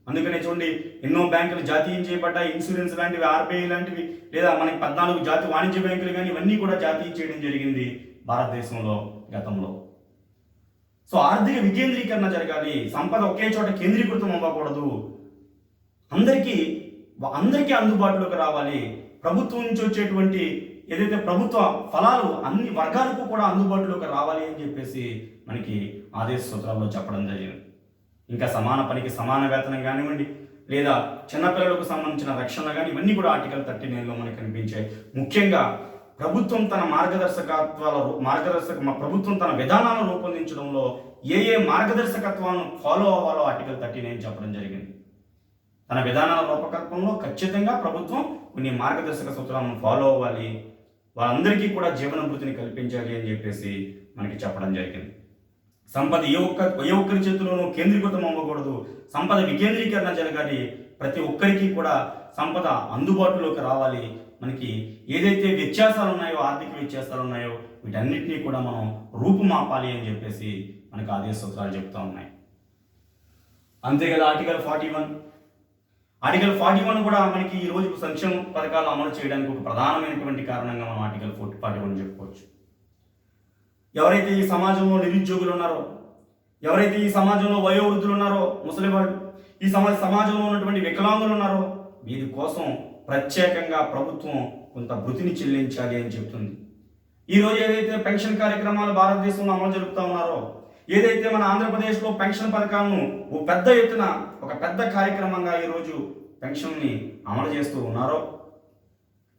అందుకనే చూడండి, ఎన్నో బ్యాంకులు జాతీయం చేయబడ్డాయి, ఇన్సూరెన్స్ లాంటివి, ఆర్బీఐ లాంటివి, లేదా మనకి 14 జాతీయ వాణిజ్య బ్యాంకులు కానీ ఇవన్నీ కూడా జాతీయం చేయడం జరిగింది భారతదేశంలో గతంలో. సో ఆర్థిక వికేంద్రీకరణ జరగాలి, సంపద ఒకే చోట కేంద్రీకృతం అవ్వకూడదు, అందరికీ అందుబాటులోకి రావాలి. ప్రభుత్వం నుంచి వచ్చేటువంటి ఏదైతే ప్రభుత్వ ఫలాలు అన్ని వర్గాలకు కూడా అందుబాటులోకి రావాలి అని చెప్పేసి మనకి ఆదేశ సూత్రాల్లో చెప్పడం జరిగింది. ఇంకా సమాన పనికి సమాన వేతనం కానివ్వండి, లేదా చిన్నపిల్లలకు సంబంధించిన రక్షణ కానీ ఇవన్నీ కూడా ఆర్టికల్ 39లో మనకు కనిపించాయి. ముఖ్యంగా ప్రభుత్వం తన ప్రభుత్వం తన విధానాలను రూపొందించడంలో ఏ మార్గదర్శకత్వాలను ఫాలో అవ్వాలో ఆర్టికల్ 39 చెప్పడం జరిగింది. తన విధానాల రూపకల్పనలో ఖచ్చితంగా ప్రభుత్వం కొన్ని మార్గదర్శక సూత్రాలను ఫాలో అవ్వాలి, వాళ్ళందరికీ కూడా జీవనభృతిని కల్పించాలి అని చెప్పేసి మనకి చెప్పడం జరిగింది. సంపద ఏ ఒక్కరి చేతిలోనూ కేంద్రీకృతం అవ్వకూడదు, సంపద వికేంద్రీకరణ జరగాలి, ప్రతి ఒక్కరికి కూడా సంపద అందుబాటులోకి రావాలి. మనకి ఏదైతే వ్యత్యాసాలు ఉన్నాయో, ఆర్థిక వ్యత్యాసాలు ఉన్నాయో వీటన్నిటినీ కూడా మనం రూపుమాపాలి అని చెప్పేసి మనకి ఆదేశ సూత్రాలు చెప్తూ ఉన్నాయి. అంతే కదా ఆర్టికల్ 41 కూడా మనకి ఈ రోజు సంక్షేమ పథకాలు అమలు చేయడానికి ఒక ప్రధానమైనటువంటి కారణంగా మనం ఆర్టికల్ 41 చెప్పుకోవచ్చు. ఎవరైతే ఈ సమాజంలో నిరుద్యోగులు ఉన్నారో, ఎవరైతే ఈ సమాజంలో వయోవృద్ధులు ఉన్నారో, ముసలి వాళ్ళు, ఈ సమాజంలో ఉన్నటువంటి వికలాంగులు ఉన్నారో వీరి కోసం ప్రత్యేకంగా ప్రభుత్వం కొంత భృతిని చెల్లించాలి అని చెప్తుంది. ఈరోజు ఏదైతే పెన్షన్ కార్యక్రమాలు భారతదేశంలో అమలు జరుపుతూ ఉన్నారో, ఏదైతే మన ఆంధ్రప్రదేశ్లో పెన్షన్ పథకాలను పెద్ద ఎత్తున ఒక పెద్ద కార్యక్రమంగా ఈరోజు పెన్షన్ని అమలు చేస్తూ ఉన్నారో,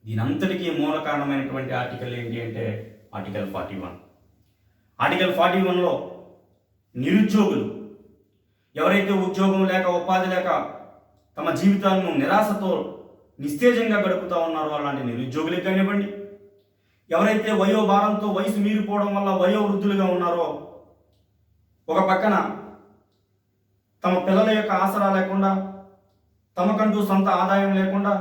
దీనంతటికీ మూల కారణమైనటువంటి ఆర్టికల్ ఏంటి అంటే ఆర్టికల్ 41. ఆర్టికల్ 41లో నిరుద్యోగులు ఎవరైతే ఉద్యోగం లేక ఉపాధి లేక తమ జీవితాలను నిరాశతో నిస్తేజంగా గడుపుతూ ఉన్నారో అలాంటి నిరుద్యోగులే కానివ్వండి, ఎవరైతే వయోభారంతో వయసు మీరిపోవడం వల్ల వయోవృద్ధులుగా ఉన్నారో, ఒక పక్కన తమ పిల్లల యొక్క ఆసరా లేకుండా, తమకంటూ సొంత ఆదాయం లేకుండా,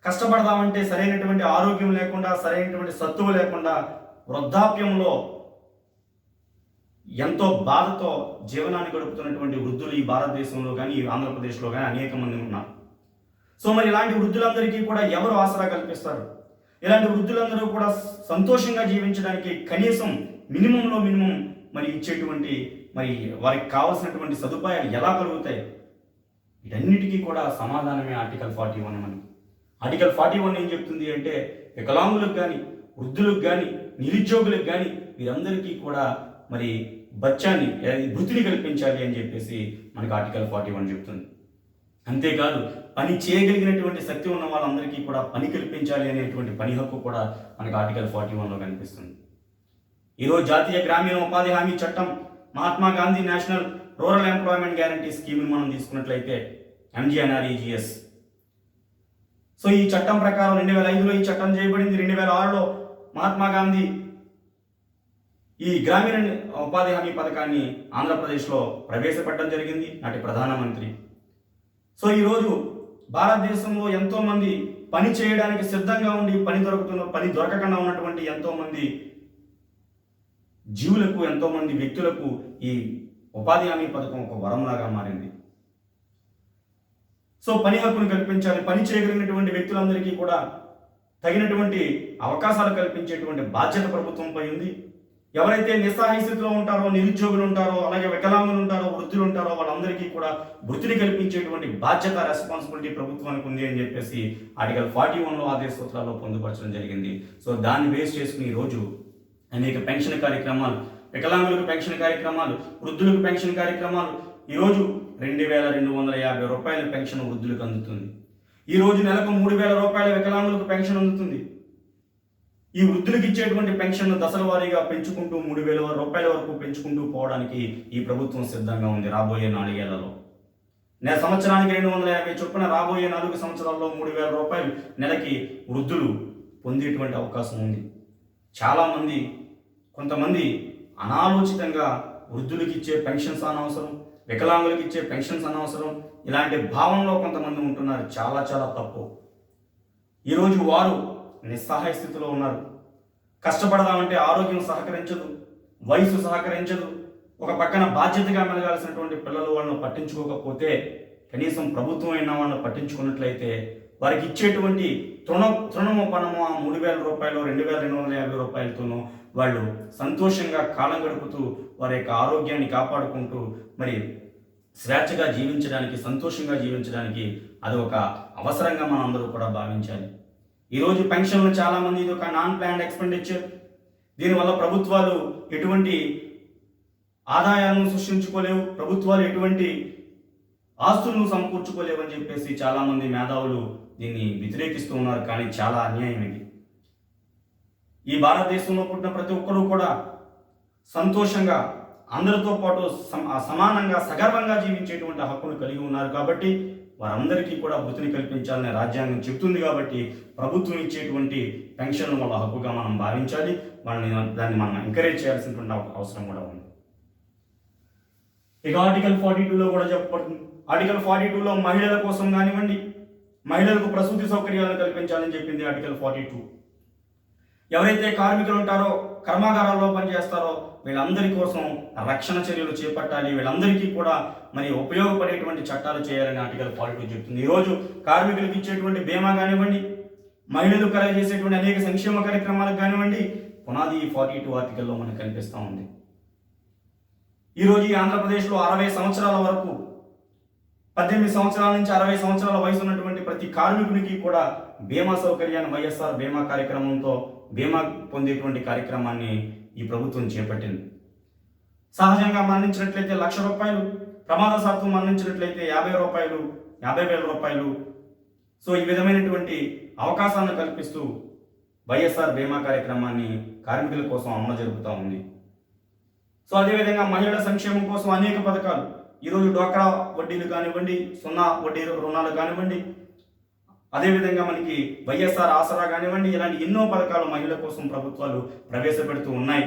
కష్టపడదామంటే సరైనటువంటి ఆరోగ్యం లేకుండా, సరైనటువంటి సత్తువ లేకుండా వృద్ధాప్యంలో ఎంతో బాధతో జీవనాన్ని గడుపుతున్నటువంటి వృద్ధులు ఈ భారతదేశంలో కానీ ఆంధ్రప్రదేశ్లో కానీ అనేక మంది ఉన్నారు. సో మరి ఇలాంటి వృద్ధులందరికీ కూడా ఎవరు ఆసరా కల్పిస్తారు? ఇలాంటి వృద్ధులందరూ కూడా సంతోషంగా జీవించడానికి కనీసం మినిమంలో మినిమం మరి ఇచ్చేటువంటి మరి వారికి కావాల్సినటువంటి సదుపాయాలు ఎలా కలుగుతాయి? వీటన్నిటికీ కూడా సమాధానమే ఆర్టికల్ 41 అని. ఆర్టికల్ 41 ఏం చెప్తుంది అంటే వికలాంగులకు కానీ, వృద్ధులకు కానీ, నిరుద్యోగులకు కానీ వీరందరికీ కూడా మరి భృతిని కల్పించాలి అని చెప్పేసి మనకి ఆర్టికల్ 41 చెప్తుంది. అంతేకాదు పని చేయగలిగినటువంటి శక్తి ఉన్న వాళ్ళందరికీ కూడా పని కల్పించాలి అనేటువంటి పని హక్కు కూడా మనకి ఆర్టికల్ 41లో కనిపిస్తుంది. ఈరోజు జాతీయ గ్రామీణ ఉపాధి హామీ చట్టం, Mahatma Gandhi national rural employment guarantee స్కీమ్ని మనం తీసుకున్నట్లయితే MGNREGS. సో ఈ చట్టం ప్రకారం 2005లో ఈ చట్టం చేయబడింది. 2006లో మహాత్మా గాంధీ ఈ గ్రామీణ ఉపాధి హామీ పథకాన్ని ఆంధ్రప్రదేశ్లో ప్రవేశపెట్టడం జరిగింది నాటి ప్రధానమంత్రి. సో ఈరోజు భారతదేశంలో ఎంతోమంది పని చేయడానికి సిద్ధంగా ఉండి పని దొరకకుండా ఉన్నటువంటి ఎంతోమంది జీవులకు, ఎంతోమంది వ్యక్తులకు ఈ ఉపాధి హామీ పథకం ఒక వరంలాగా మారింది. సో పని హక్కును కల్పించాలి, పని చేయగలిగినటువంటి వ్యక్తులందరికీ కూడా తగినటువంటి అవకాశాలు కల్పించేటువంటి బాధ్యత ప్రభుత్వంపై ఉంది. ఎవరైతే నిస్సహాయ స్థితిలో ఉంటారో, నిరుద్యోగులు ఉంటారో, అలాగే వికలాంగులు ఉంటారో, వృద్ధులు ఉంటారో వాళ్ళందరికీ కూడా వృత్తిని కల్పించేటువంటి బాధ్యత, రెస్పాన్సిబిలిటీ ప్రభుత్వానికి ఉంది అని చెప్పేసి ఆర్టికల్ 41లో ఆదేశ సూత్రాల్లో పొందుపరచడం జరిగింది. సో దాన్ని బేస్ చేసుకుని ఈరోజు అనేక పెన్షన్ కార్యక్రమాలు, వికలాంగులకు పెన్షన్ కార్యక్రమాలు, వృద్ధులకు పెన్షన్ కార్యక్రమాలు, ఈరోజు 2250 రూపాయల పెన్షన్ వృద్ధులకు అందుతుంది. ఈరోజు నెలకు 3000 రూపాయల వికలాంగులకు పెన్షన్ అందుతుంది. ఈ వృద్ధులకు ఇచ్చేటువంటి పెన్షన్ దశల వారీగా పెంచుకుంటూ 3000 రూపాయల వరకు పెంచుకుంటూ పోవడానికి ఈ ప్రభుత్వం సిద్ధంగా ఉంది రాబోయే 4 ఏళ్లలో. సంవత్సరానికి 250 చొప్పున రాబోయే 4 సంవత్సరాల్లో 3000 రూపాయలు నెలకి వృద్ధులు పొందేటువంటి అవకాశం ఉంది. చాలామంది, కొంతమంది అనాలోచితంగా వృద్ధులకి ఇచ్చే పెన్షన్స్ అనవసరం, వికలాంగులకి ఇచ్చే పెన్షన్స్ అనవసరం, ఇలాంటి భావనలో కొంతమంది ఉంటున్నారు. చాలా చాలా తప్పు. ఈరోజు వారు నిస్సహాయ స్థితిలో ఉన్నారు. కష్టపడదామంటే ఆరోగ్యం సహకరించదు, వయసు సహకరించదు. ఒక పక్కన బాధ్యతగా మెలగాల్సినటువంటి పిల్లలు వాళ్ళను పట్టించుకోకపోతే, కనీసం ప్రభుత్వం అయినా వాళ్ళని పట్టించుకున్నట్లయితే వారికి ఇచ్చేటువంటి తృణము పణము ఆ 3,000 రూపాయలు 2,250 రూపాయలతోనూ వాళ్ళు సంతోషంగా కాలం గడుపుతూ వారి యొక్క ఆరోగ్యాన్ని కాపాడుకుంటూ మరి స్వేచ్ఛగా జీవించడానికి, సంతోషంగా జీవించడానికి అది ఒక అవసరంగా మనం అందరూ కూడా భావించాలి. ఈరోజు పెన్షన్లు చాలామంది ఇది ఒక నాన్ ప్లాన్డ్ ఎక్స్పెండిచర్. దీనివల్ల ప్రభుత్వాలు ఎటువంటి ఆదాయాలను సృష్టించుకోలేవు, ప్రభుత్వాలు ఎటువంటి ఆస్తులను సమకూర్చుకోలేవు అని చెప్పేసి చాలామంది మేధావులు దీన్ని వ్యతిరేకిస్తూ ఉన్నారు. కానీ చాలా అన్యాయం ఇది. ఈ భారతదేశంలో పుట్టిన ప్రతి ఒక్కరూ కూడా సంతోషంగా అందరితో పాటు సమానంగా సగర్వంగా జీవించేటువంటి హక్కును కలిగి ఉన్నారు. కాబట్టి వారందరికీ కూడా వృత్తిని కల్పించాలని రాజ్యాంగం చెబుతుంది. కాబట్టి ప్రభుత్వం ఇచ్చేటువంటి పెన్షన్ వాళ్ళ హక్కుగా మనం భావించాలి. దాన్ని మనం ఎంకరేజ్ చేయాల్సినటువంటి అవసరం కూడా ఉంది. ఇక ఆర్టికల్ 42లో కూడా చెప్పబడుతుంది. ఆర్టికల్ 42లో మహిళల కోసం కానివ్వండి, మహిళలకు ప్రసూతి సౌకర్యాలను కల్పించాలని చెప్పింది ఆర్టికల్ 42. ఎవరైతే కార్మికులు ఉంటారో, కర్మాగారాల్లో పనిచేస్తారో వీళ్ళందరి కోసం రక్షణ చర్యలు చేపట్టాలి. వీళ్ళందరికీ కూడా మరి ఉపయోగపడేటువంటి చట్టాలు చేయాలని ఆర్టికల్ 42 చెప్తుంది. ఈరోజు కార్మికులకు ఇచ్చేటువంటి బీమా కానివ్వండి, మహిళలు కలగజేసేటువంటి అనేక సంక్షేమ కార్యక్రమాలకు కానివ్వండి, పునాది ఈ 42 ఆర్టికల్లో మనకు కనిపిస్తూ ఉంది. ఈరోజు ఈ ఆంధ్రప్రదేశ్లో 60 సంవత్సరాల వరకు 18 సంవత్సరాల నుంచి 60 సంవత్సరాల వయసు ఉన్నటువంటి ప్రతి కార్మికునికి కూడా బీమా సౌకర్యాన్ని వైఎస్ఆర్ బీమా కార్యక్రమంతో బీమా పొందేటువంటి కార్యక్రమాన్ని ఈ ప్రభుత్వం చేపట్టింది. సహజంగా మరణించినట్లయితే 1,00,000 రూపాయలు, ప్రమాదశాత్తు మరణించినట్లయితే 50,000 రూపాయలు. సో ఈ విధమైనటువంటి అవకాశాలను కల్పిస్తూ వైఎస్ఆర్ బీమా కార్యక్రమాన్ని కార్మికుల కోసం అమలు జరుపుతూ ఉంది. సో అదేవిధంగా మహిళల సంక్షేమం కోసం అనేక పథకాలు. ఈరోజు డ్వాక్రా వడ్డీలు కానివ్వండి, 0 వడ్డీ రుణాలు కానివ్వండి, అదేవిధంగా మనకి వైఎస్ఆర్ ఆసరా కానివ్వండి, ఇలాంటి ఎన్నో పథకాలు మహిళల కోసం ప్రభుత్వాలు ప్రవేశపెడుతూ ఉన్నాయి.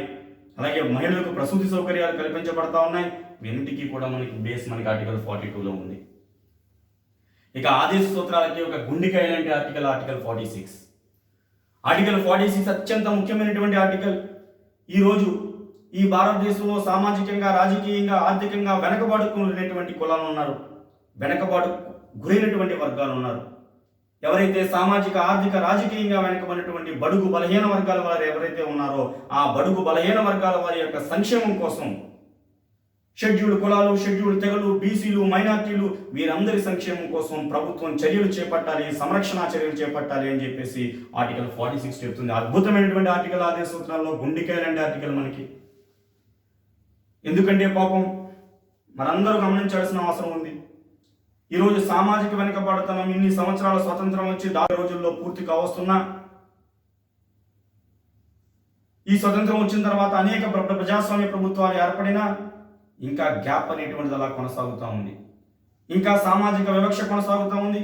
అలాగే మహిళలకు ప్రసూతి సౌకర్యాలు కల్పించబడతా ఉన్నాయి. వీటికి కూడా మనకి ఆర్టికల్ 42లో ఉంది. ఇక ఆదేశ సూత్రాలకి ఒక గుండెకాయ లాంటి ఆర్టికల్ 46. ఆర్టికల్ 46 అత్యంత ముఖ్యమైనటువంటి ఆర్టికల్. ఈరోజు ఈ భారతదేశంలో సామాజికంగా, రాజకీయంగా, ఆర్థికంగా వెనకబాటుకునేటువంటి కులాలు ఉన్నారు, వెనకబాటు గురైనటువంటి వర్గాలు ఉన్నారు. ఎవరైతే సామాజిక, ఆర్థిక, రాజకీయంగా వెనకబడినటువంటి బడుగు బలహీన వర్గాల వారు ఎవరైతే ఉన్నారో ఆ బడుగు బలహీన వర్గాల వారి యొక్క సంక్షేమం కోసం షెడ్యూల్డ్ కులాలు, షెడ్యూల్డ్ తెగలు, బీసీలు, మైనార్టీలు వీరందరి సంక్షేమం కోసం ప్రభుత్వం చర్యలు చేపట్టాలి, సంరక్షణ చర్యలు చేపట్టాలి అని చెప్పేసి ఆర్టికల్ 46 చెప్తుంది. అద్భుతమైనటువంటి ఆర్టికల్. ఆదేశ సూత్రాల్లో గుండెకాయలంటే ఆర్టికల్ మనకి. ఎందుకంటే పాపం మనందరూ గమనించాల్సిన అవసరం ఉంది. ఈరోజు సామాజిక వెనుకబడతనం ఇన్ని సంవత్సరాల స్వతంత్రం వచ్చి 10 రోజుల్లో పూర్తి కావస్తున్నా, ఈ స్వతంత్రం వచ్చిన తర్వాత అనేక ప్రజాస్వామ్య ప్రభుత్వాలు ఏర్పడినా ఇంకా గ్యాప్ అనేటువంటిది అలా కొనసాగుతూ ఉంది. ఇంకా సామాజిక వివక్ష కొనసాగుతూ ఉంది.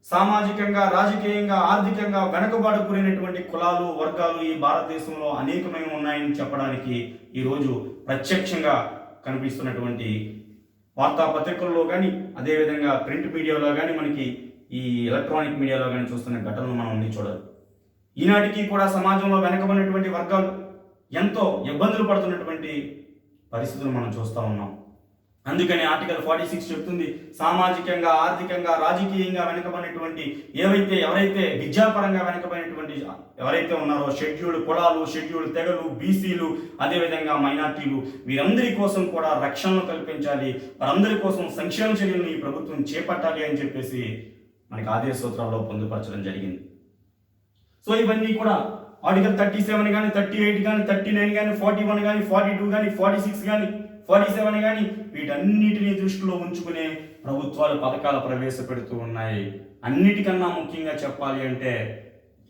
సామాజికంగా, రాజకీయంగా, ఆర్థికంగా వెనుకబాటు గురైనటువంటి కులాలు, వర్గాలు ఈ భారతదేశంలో అనేకమైన ఉన్నాయని చెప్పడానికి ఈరోజు ప్రత్యక్షంగా కనిపిస్తున్నటువంటి వార్తాపత్రికల్లో కానీ, అదేవిధంగా ప్రింట్ మీడియాలో కానీ, మనకి ఈ ఎలక్ట్రానిక్ మీడియాలో కానీ చూస్తున్న ఘటనలు మనం అన్ని చూడాలి. ఈనాటికి కూడా సమాజంలో వెనకబడినటువంటి వర్గాలు ఎంతో ఇబ్బందులు పడుతున్నటువంటి పరిస్థితులు మనం చూస్తూ ఉన్నాం. అందుకని ఆర్టికల్ 46 చెప్తుంది, సామాజికంగా, ఆర్థికంగా, రాజకీయంగా వెనుకబడినటువంటి ఎవరైతే విద్యాపరంగా వెనుకబడినటువంటి ఎవరైతే ఉన్నారో షెడ్యూల్డ్ కులాలు, షెడ్యూల్డ్ తెగలు, బీసీలు, అదేవిధంగా మైనార్టీలు వీరందరి కోసం కూడా రక్షణను కల్పించాలి, వారందరి కోసం సంక్షేమ చర్యలను ఈ ప్రభుత్వం చేపట్టాలి అని చెప్పేసి మనకి ఆదేశ సూత్రాల్లో పొందుపరచడం జరిగింది. సో ఇవన్నీ కూడా ఆర్టికల్ 37 కానీ, 38 కానీ, 39 కానీ, 41 కానీ, 42 కానీ, 46 కానీ, 47 కానీ వీటన్నిటిని దృష్టిలో ఉంచుకునే ప్రభుత్వాలు పథకాలు ప్రవేశపెడుతూ ఉన్నాయి. అన్నిటికన్నా ముఖ్యంగా చెప్పాలి అంటే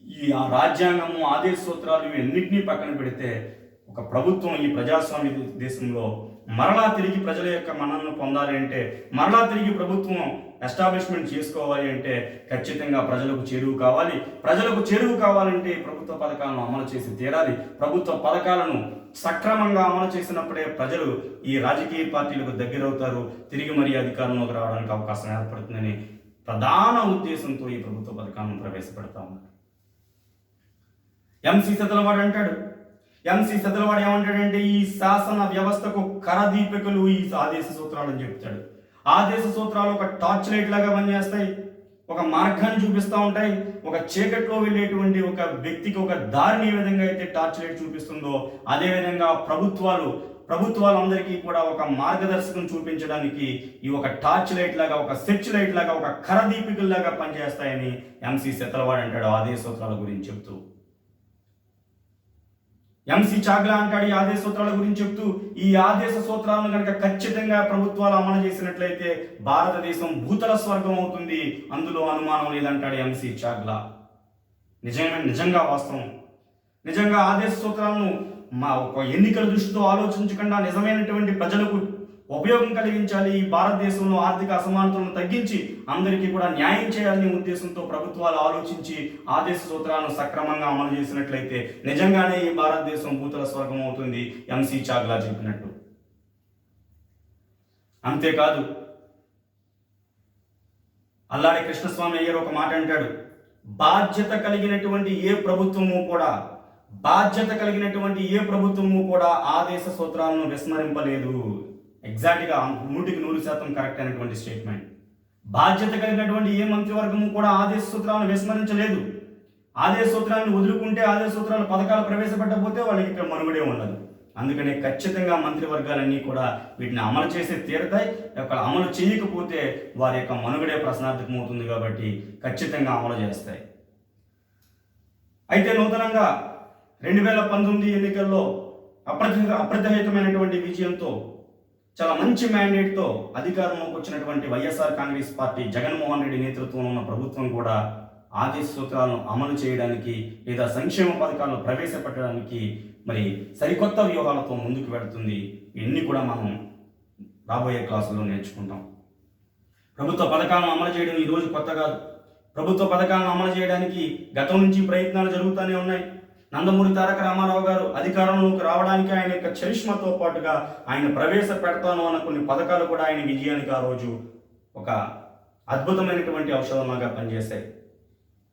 ఈ రాజ్యాంగము, ఆదేశ సూత్రాలు ఇవన్నిటినీ పక్కన పెడితే ఒక ప్రభుత్వం ఈ ప్రజాస్వామ్య దేశంలో మరలా తిరిగి ప్రజల యొక్క మన్ననను పొందాలి అంటే, మరలా తిరిగి ప్రభుత్వం ఎస్టాబ్లిష్మెంట్ చేసుకోవాలి అంటే ఖచ్చితంగా ప్రజలకు చేరువు కావాలి. ప్రజలకు చేరువు కావాలంటే ప్రభుత్వ పథకాలను అమలు చేసి తీరాలి. ప్రభుత్వ పథకాలను సక్రమంగా అమలు చేసినప్పుడే ప్రజలు ఈ రాజకీయ పార్టీలకు దగ్గరవుతారు, తిరిగి మరీ అధికారంలోకి రావడానికి అవకాశం ఏర్పడుతుందని ప్రధాన ఉద్దేశంతో ఈ ప్రభుత్వ పథకాలను ప్రవేశపెడతా ఉన్నారు. ఎంసీ సెతలవాడు ఏమంటాడంటే, ఈ శాసన వ్యవస్థకు కరదీపికలు ఈ ఆదేశ సూత్రాలని చెప్తాడు. ఆదేశ సూత్రాలు ఒక టార్చ్ లైట్ లాగా పనిచేస్తాయి, ఒక మార్గాన్ని చూపిస్తూ ఉంటాయి. ఒక చీకట్లో వెళ్ళేటువంటి ఒక వ్యక్తికి ఒక దారిని ఏ విధంగా అయితే టార్చ్ లైట్ చూపిస్తుందో, అదేవిధంగా ప్రభుత్వాలందరికీ కూడా ఒక మార్గదర్శకం చూపించడానికి ఈ ఒక టార్చ్ లైట్ లాగా, ఒక సెర్చ్ లైట్ లాగా, ఒక కరదీపికల్లాగా పనిచేస్తాయని ఎంసీ సెతలవాడు అంటాడు ఆదేశ సూత్రాల గురించి చెప్తూ. ఎంసీ చాగ్లా అంటాడు ఈ ఆదేశ సూత్రాల గురించి చెప్తూ, ఈ ఆదేశ సూత్రాలను కనుక ఖచ్చితంగా ప్రభుత్వాలు అమలు చేసినట్లయితే భారతదేశం భూతల స్వర్గం అవుతుంది, అందులో అనుమానం లేదంటాడు ఎంసీ చాగ్లా. నిజంగా వాస్తవం. నిజంగా ఆదేశ సూత్రాలను ఒక ఎన్నికల దృష్టితో ఆలోచించకుండా నిజమైనటువంటి ప్రజలకు ఉపయోగం కలిగించాలి, ఈ భారతదేశంలో ఆర్థిక అసమానతలను తగ్గించి అందరికీ కూడా న్యాయం చేయాలనే ఉద్దేశంతో ప్రభుత్వాలు ఆలోచించి ఆదేశ సూత్రాలను సక్రమంగా అమలు చేసినట్లయితే నిజంగానే ఈ భారతదేశం భూతల స్వర్గం అవుతుంది, ఎంసీ చాగ్లా చెప్పినట్టు. అంతేకాదు, అల్లాడి కృష్ణస్వామి అయ్యర్ ఒక మాట అంటాడు, బాధ్యత కలిగినటువంటి ఏ ప్రభుత్వము కూడా ఆదేశ సూత్రాలను విస్మరింపలేదు. ఎగ్జాక్ట్గా 100% కరెక్ట్ అయినటువంటి స్టేట్మెంట్. బాధ్యత కలిగినటువంటి ఏ మంత్రివర్గము కూడా ఆదేశ సూత్రాలను విస్మరించలేదు. ఆదేశ సూత్రాలను వదులుకుంటే, ఆదేశ సూత్రాల పథకాలు ప్రవేశపెట్టకపోతే వాళ్ళకి ఇక్కడ మనుగడే ఉండదు. అందుకనే ఖచ్చితంగా మంత్రివర్గాలన్నీ కూడా వీటిని అమలు చేసే తీరుతాయి. అమలు చేయకపోతే వారి యొక్క మనుగడే ప్రశ్నార్థకం అవుతుంది కాబట్టి ఖచ్చితంగా అమలు చేస్తాయి. అయితే నూతనంగా 2019 ఎన్నికల్లో అప్రతిహితమైనటువంటి విజయంతో, చాలా మంచి మ్యాండేట్తో అధికారంలోకి వచ్చినటువంటి వైఎస్ఆర్ కాంగ్రెస్ పార్టీ జగన్మోహన్ రెడ్డి నేతృత్వంలో ఉన్న ప్రభుత్వం కూడా ఆదేశ సూత్రాలను అమలు చేయడానికి లేదా సంక్షేమ పథకాలను ప్రవేశపెట్టడానికి మరి సరికొత్త వ్యూహాలతో ముందుకు వెళుతుంది. ఇవన్నీ కూడా మనం రాబోయే క్లాసుల్లో నేర్చుకుంటాం. ప్రభుత్వ పథకాలను అమలు చేయడం ఈరోజు కొత్త కాదు. ప్రభుత్వ పథకాలను అమలు చేయడానికి గతం నుంచి ప్రయత్నాలు జరుగుతూనే ఉన్నాయి. నందమూరి తారక రామారావు గారు అధికారంలోకి రావడానికి ఆయన యొక్క చరిష్మతో పాటుగా ఆయన ప్రవేశపెడతాను అన్న కొన్ని పథకాలు కూడా ఆయన విజయానికి ఆ రోజు ఒక అద్భుతమైనటువంటి ఔషధంలాగా పనిచేశాయి.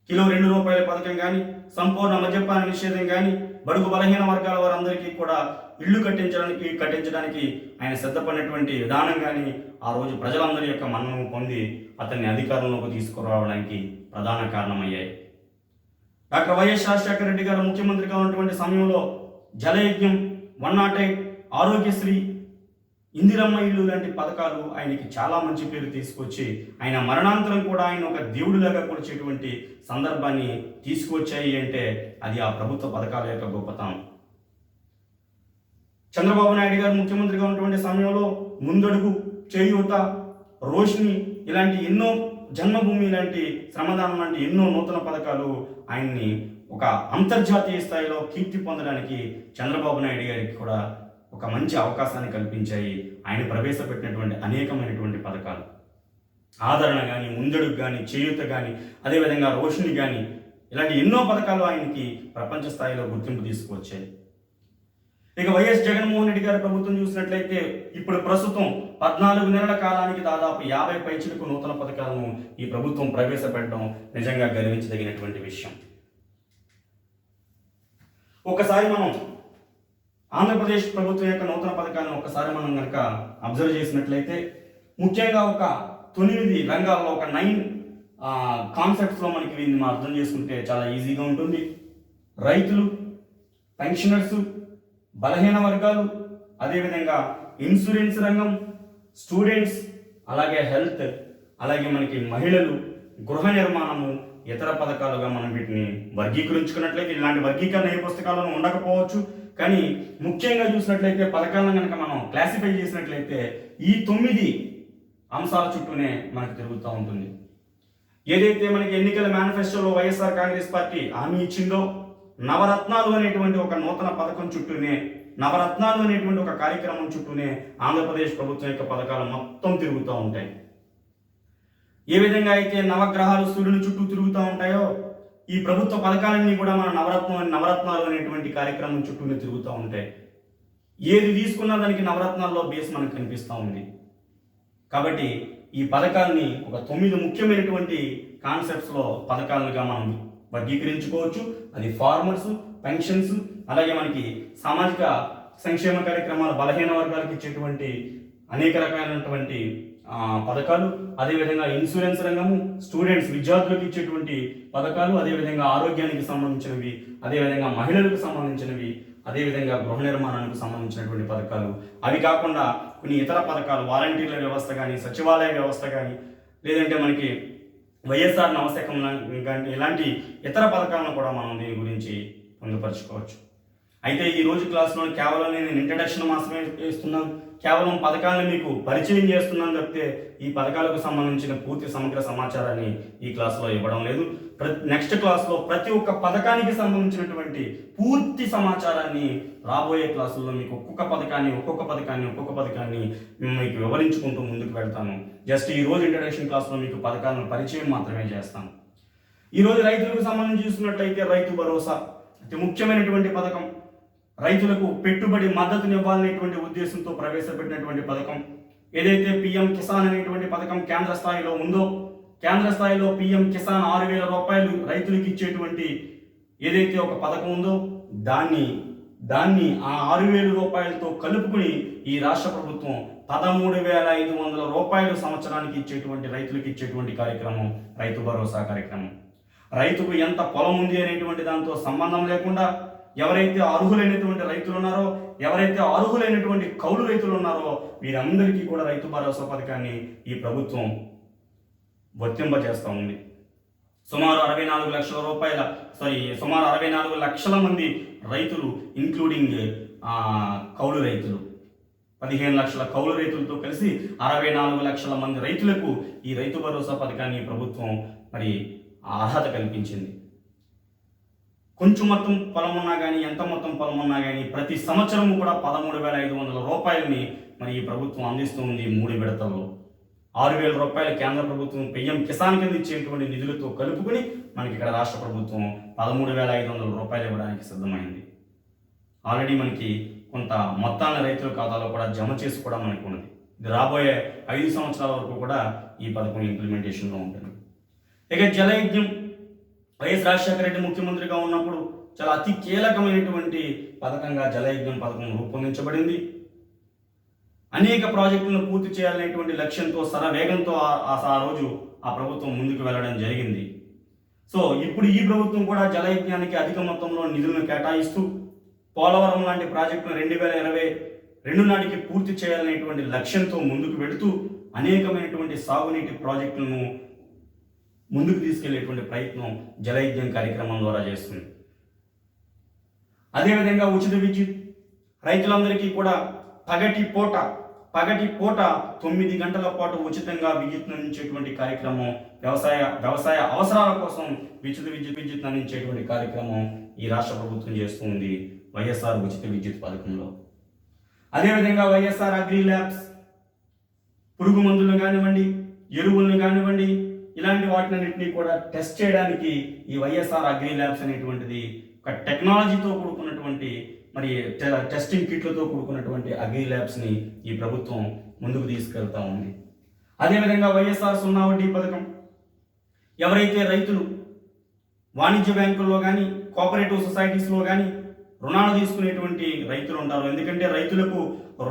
కిలో 2 రూపాయల పథకం కానీ, సంపూర్ణ మద్యపాన నిషేధం కానీ, బడుగు బలహీన వర్గాల వారందరికీ కూడా ఇళ్లు కట్టించడానికి ఆయన సిద్ధపడినటువంటి విధానం కానీ ఆ రోజు ప్రజలందరి యొక్క మన్ననను పొంది అతన్ని అధికారంలోకి తీసుకురావడానికి ప్రధాన కారణమయ్యాయి. డాక్టర్ వైఎస్ రాజశేఖర రెడ్డి గారు ముఖ్యమంత్రిగా ఉన్నటువంటి సమయంలో జలయజ్ఞం, 108, ఆరోగ్యశ్రీ, ఇందిరమ్మ ఇల్లు లాంటి పథకాలు ఆయనకి చాలా మంచి పేరు తీసుకొచ్చి ఆయన మరణాంతరం కూడా ఆయన ఒక దేవుడిలాగా కొలిచేటువంటి సందర్భాన్ని తీసుకొచ్చాయి అంటే అది ఆ ప్రభుత్వ పథకాల యొక్క గొప్పతనం. చంద్రబాబు నాయుడు గారు ముఖ్యమంత్రిగా ఉన్నటువంటి సమయంలో ముందడుగు, చేయూత, రోషిని ఇలాంటి ఎన్నో, జన్మభూమి లాంటి, శ్రమదానం లాంటి ఎన్నో నూతన పథకాలు ఆయన్ని ఒక అంతర్జాతీయ స్థాయిలో కీర్తి పొందడానికి చంద్రబాబు నాయుడు గారికి కూడా ఒక మంచి అవకాశాన్ని కల్పించాయి. ఆయన ప్రవేశపెట్టినటువంటి అనేకమైనటువంటి పథకాలు, ఆదరణ కానీ, ముందడుగు కానీ, చేయూత కానీ, అదేవిధంగా రోషిని కానీ, ఇలాంటి ఎన్నో పథకాలు ఆయనకి ప్రపంచ స్థాయిలో గుర్తింపు తీసుకువచ్చాయి. ఇక వైఎస్ జగన్మోహన్ రెడ్డి గారి ప్రభుత్వం చూసినట్లయితే ఇప్పుడు ప్రస్తుతం 14 నెలల కాలానికి దాదాపు 50 పైచిలకు నూతన పథకాలను ఈ ప్రభుత్వం ప్రవేశపెట్టడం నిజంగా గర్వించదగినటువంటి విషయం. ఒకసారి మనం ఆంధ్రప్రదేశ్ ప్రభుత్వం యొక్క నూతన పథకాలను ఒకసారి మనం కనుక అబ్జర్వ్ చేసినట్లయితే ముఖ్యంగా ఒక 9 రంగాల్లో, ఒక 9 కాన్సెప్ట్స్లో మనకి వీటిని మనం అర్థం చేసుకుంటే చాలా ఈజీగా ఉంటుంది. రైతులు, పెన్షనర్సు, బలహీన వర్గాలు, అదేవిధంగా ఇన్సూరెన్స్ రంగం, స్టూడెంట్స్, అలాగే హెల్త్, అలాగే మనకి మహిళలు, గృహ నిర్మాణము, ఇతర పథకాలుగా మనం వీటిని వర్గీకరించుకున్నట్లయితే, ఇలాంటి వర్గీకరణ ఏ పుస్తకాలను ఉండకపోవచ్చు, కానీ ముఖ్యంగా చూసినట్లయితే పథకాలను కనుక మనం క్లాసిఫై చేసినట్లయితే ఈ 9 అంశాల చుట్టూనే మనకు తిరుగుతూ ఉంటుంది. ఏదైతే మనకి ఎన్నికల మేనిఫెస్టోలో వైఎస్ఆర్ కాంగ్రెస్ పార్టీ హామీ ఇచ్చిందో, నవరత్నాలు అనేటువంటి ఒక నూతన పథకం చుట్టూనే నవరత్నాలు అనేటువంటి ఒక కార్యక్రమం చుట్టూనే ఆంధ్రప్రదేశ్ ప్రభుత్వం యొక్క పథకాలు మొత్తం తిరుగుతూ ఉంటాయి. ఏ విధంగా అయితే నవగ్రహాలు సూర్యుని చుట్టూ తిరుగుతూ ఉంటాయో ఈ ప్రభుత్వ పథకాలన్నీ కూడా మన నవరత్నాలు అనేటువంటి కార్యక్రమం చుట్టూనే తిరుగుతూ ఉంటాయి. ఏది తీసుకున్నా దానికి నవరత్నాల్లో బేస్ మనకు కనిపిస్తూ ఉంది. కాబట్టి ఈ పథకాల్ని ఒక 9 ముఖ్యమైనటువంటి కాన్సెప్ట్స్లో పథకాలుగా మనం వర్గీకరించుకోవచ్చు. అది ఫార్మర్స్, పెన్షన్స్, అలాగే మనకి సామాజిక సంక్షేమ కార్యక్రమాలు, బలహీన వర్గాలకు ఇచ్చేటువంటి అనేక రకాలైనటువంటి పథకాలు, అదేవిధంగా ఇన్సూరెన్స్ రంగము, స్టూడెంట్స్ విద్యార్థులకు ఇచ్చేటువంటి పథకాలు, అదేవిధంగా ఆరోగ్యానికి సంబంధించినవి, అదేవిధంగా మహిళలకు సంబంధించినవి, అదేవిధంగా గృహ నిర్మాణానికి సంబంధించినటువంటి పథకాలు. అవి కాకుండా కొన్ని ఇతర పథకాలు, వాలంటీర్ల వ్యవస్థ కానీ, సచివాలయ వ్యవస్థ కానీ, లేదంటే మనకి వైఎస్ఆర్ నవశకం కానీ ఇలాంటి ఇతర పథకాలను కూడా మనం దీని గురించి పొందుపరచుకోవచ్చు. అయితే ఈ రోజు క్లాస్లో కేవలం నేను ఇంట్రడక్షన్ మాత్రమే చేస్తున్నాను, కేవలం పథకాలను మీకు పరిచయం చేస్తున్నాను తప్పితే ఈ పథకాలకు సంబంధించిన పూర్తి సమగ్ర సమాచారాన్ని ఈ క్లాస్లో ఇవ్వడం లేదు. నెక్స్ట్ క్లాస్లో ప్రతి ఒక్క పథకానికి సంబంధించినటువంటి పూర్తి సమాచారాన్ని రాబోయే క్లాసుల్లో మీకు ఒక్కొక్క పథకాన్ని మీకు వివరించుకుంటూ ముందుకు వెళ్తాను. జస్ట్ ఈ రోజు ఇంట్రడక్షన్ క్లాస్లో మీకు పథకాలను పరిచయం మాత్రమే చేస్తాను. ఈరోజు రైతులకు సంబంధించి చూసినట్లయితే రైతు భరోసా అతి ముఖ్యమైనటువంటి పథకం. రైతులకు పెట్టుబడి మద్దతునివ్వాలనేటువంటి ఉద్దేశంతో ప్రవేశపెట్టినటువంటి పథకం. ఏదైతే పిఎం కిసాన్ అనేటువంటి పథకం కేంద్ర స్థాయిలో ఉందో, కేంద్ర స్థాయిలో పిఎం కిసాన్ 6,000 రూపాయలు రైతులకు ఇచ్చేటువంటి ఏదైతే ఒక పథకం ఉందో దాన్ని ఆ 6,000 రూపాయలతో కలుపుకుని ఈ రాష్ట్ర ప్రభుత్వం 13,500 రూపాయలు సంవత్సరానికి రైతులకు ఇచ్చేటువంటి కార్యక్రమం రైతు భరోసా కార్యక్రమం. రైతుకు ఎంత పొలం ఉంది అనేటువంటి దాంతో సంబంధం లేకుండా ఎవరైతే అర్హులైనటువంటి రైతులు ఉన్నారో, ఎవరైతే అర్హులైనటువంటి కౌలు రైతులు ఉన్నారో వీరందరికీ కూడా రైతు భరోసా పథకాన్ని ఈ ప్రభుత్వం వర్తింపజేస్తూ ఉంది. సుమారు 64 లక్షల మంది రైతులు, ఇంక్లూడింగ్ కౌలు రైతులు, 15 లక్షల కౌలు రైతులతో కలిసి 64 లక్షల మంది రైతులకు ఈ రైతు భరోసా పథకాన్ని ప్రభుత్వం అర్హత కల్పించింది. కొంచెం మొత్తం పొలం ఉన్నా కానీ, ఎంత మొత్తం పొలం ఉన్నా కానీ ప్రతి సంవత్సరం కూడా 13,500 రూపాయలని ఈ ప్రభుత్వం అందిస్తూ ఉంది. 3 విడతల్లో 6,000 రూపాయలు కేంద్ర ప్రభుత్వం పిఎం కిసాన్ కింద ఇచ్చేటువంటి నిధులతో కలుపుకుని మనకి ఇక్కడ రాష్ట్ర ప్రభుత్వం 13,500 రూపాయలు ఇవ్వడానికి సిద్ధమైంది. ఆల్రెడీ మనకి కొంత మొత్తాన్ని రైతుల ఖాతాలో కూడా జమ చేసి కూడా మనకు ఉన్నది. ఇది రాబోయే 5 సంవత్సరాల వరకు కూడా ఈ పథకం ఇంప్లిమెంటేషన్లో ఉంటుంది. ఇక జలయజ్ఞం, వైఎస్ రాజశేఖర రెడ్డి ముఖ్యమంత్రిగా ఉన్నప్పుడు చాలా అతి కీలకమైనటువంటి పథకంగా జలయజ్ఞం పథకం రూపొందించబడింది. అనేక ప్రాజెక్టులను పూర్తి చేయాలనేటువంటి లక్ష్యంతో శరవేగంతో ఆ రోజు ఆ ప్రభుత్వం ముందుకు వెళ్ళడం జరిగింది. సో ఇప్పుడు ఈ ప్రభుత్వం కూడా జలయజ్ఞానికి అధిక మొత్తంలో నిధులను కేటాయిస్తూ పోలవరం లాంటి ప్రాజెక్టును 2022 నాటికి పూర్తి చేయాలనేటువంటి లక్ష్యంతో ముందుకు వెళుతూ అనేకమైనటువంటి సాగునీటి ప్రాజెక్టులను ముందుకు తీసుకెళ్లేటువంటి ప్రయత్నం జలయజ్ఞం కార్యక్రమం ద్వారా చేస్తుంది. అదేవిధంగా ఉచిత విద్యుత్, రైతులందరికీ కూడా పగటి పూట 9 గంటల పాటు ఉచితంగా విద్యుత్ అందించేటువంటి కార్యక్రమం, వ్యవసాయ అవసరాల కోసం విద్యుత్ అందించేటువంటి కార్యక్రమం ఈ రాష్ట్ర ప్రభుత్వం చేస్తుంది వైఎస్ఆర్ ఉచిత విద్యుత్ పథకంలో. అదేవిధంగా వైఎస్ఆర్ అగ్రి ల్యాబ్స్, పురుగు మందులను కానివ్వండి, ఎరువులను కానివ్వండి, ఇలాంటి వాటినన్నింటినీ కూడా టెస్ట్ చేయడానికి ఈ వైఎస్ఆర్ అగ్రి ల్యాబ్స్ అనేటువంటిది ఒక టెక్నాలజీతో కూడుకున్నటువంటి టెస్టింగ్ కిట్లతో కూడుకున్నటువంటి అగ్రి ల్యాబ్స్ని ఈ ప్రభుత్వం ముందుకు తీసుకెళ్తా ఉంది. అదేవిధంగా వైఎస్ఆర్ 0 వడ్డీ పథకం, ఎవరైతే రైతులు వాణిజ్య బ్యాంకుల్లో కానీ, కోఆపరేటివ్ సొసైటీస్లో కానీ రుణాలు తీసుకునేటువంటి రైతులు ఉంటారు. ఎందుకంటే రైతులకు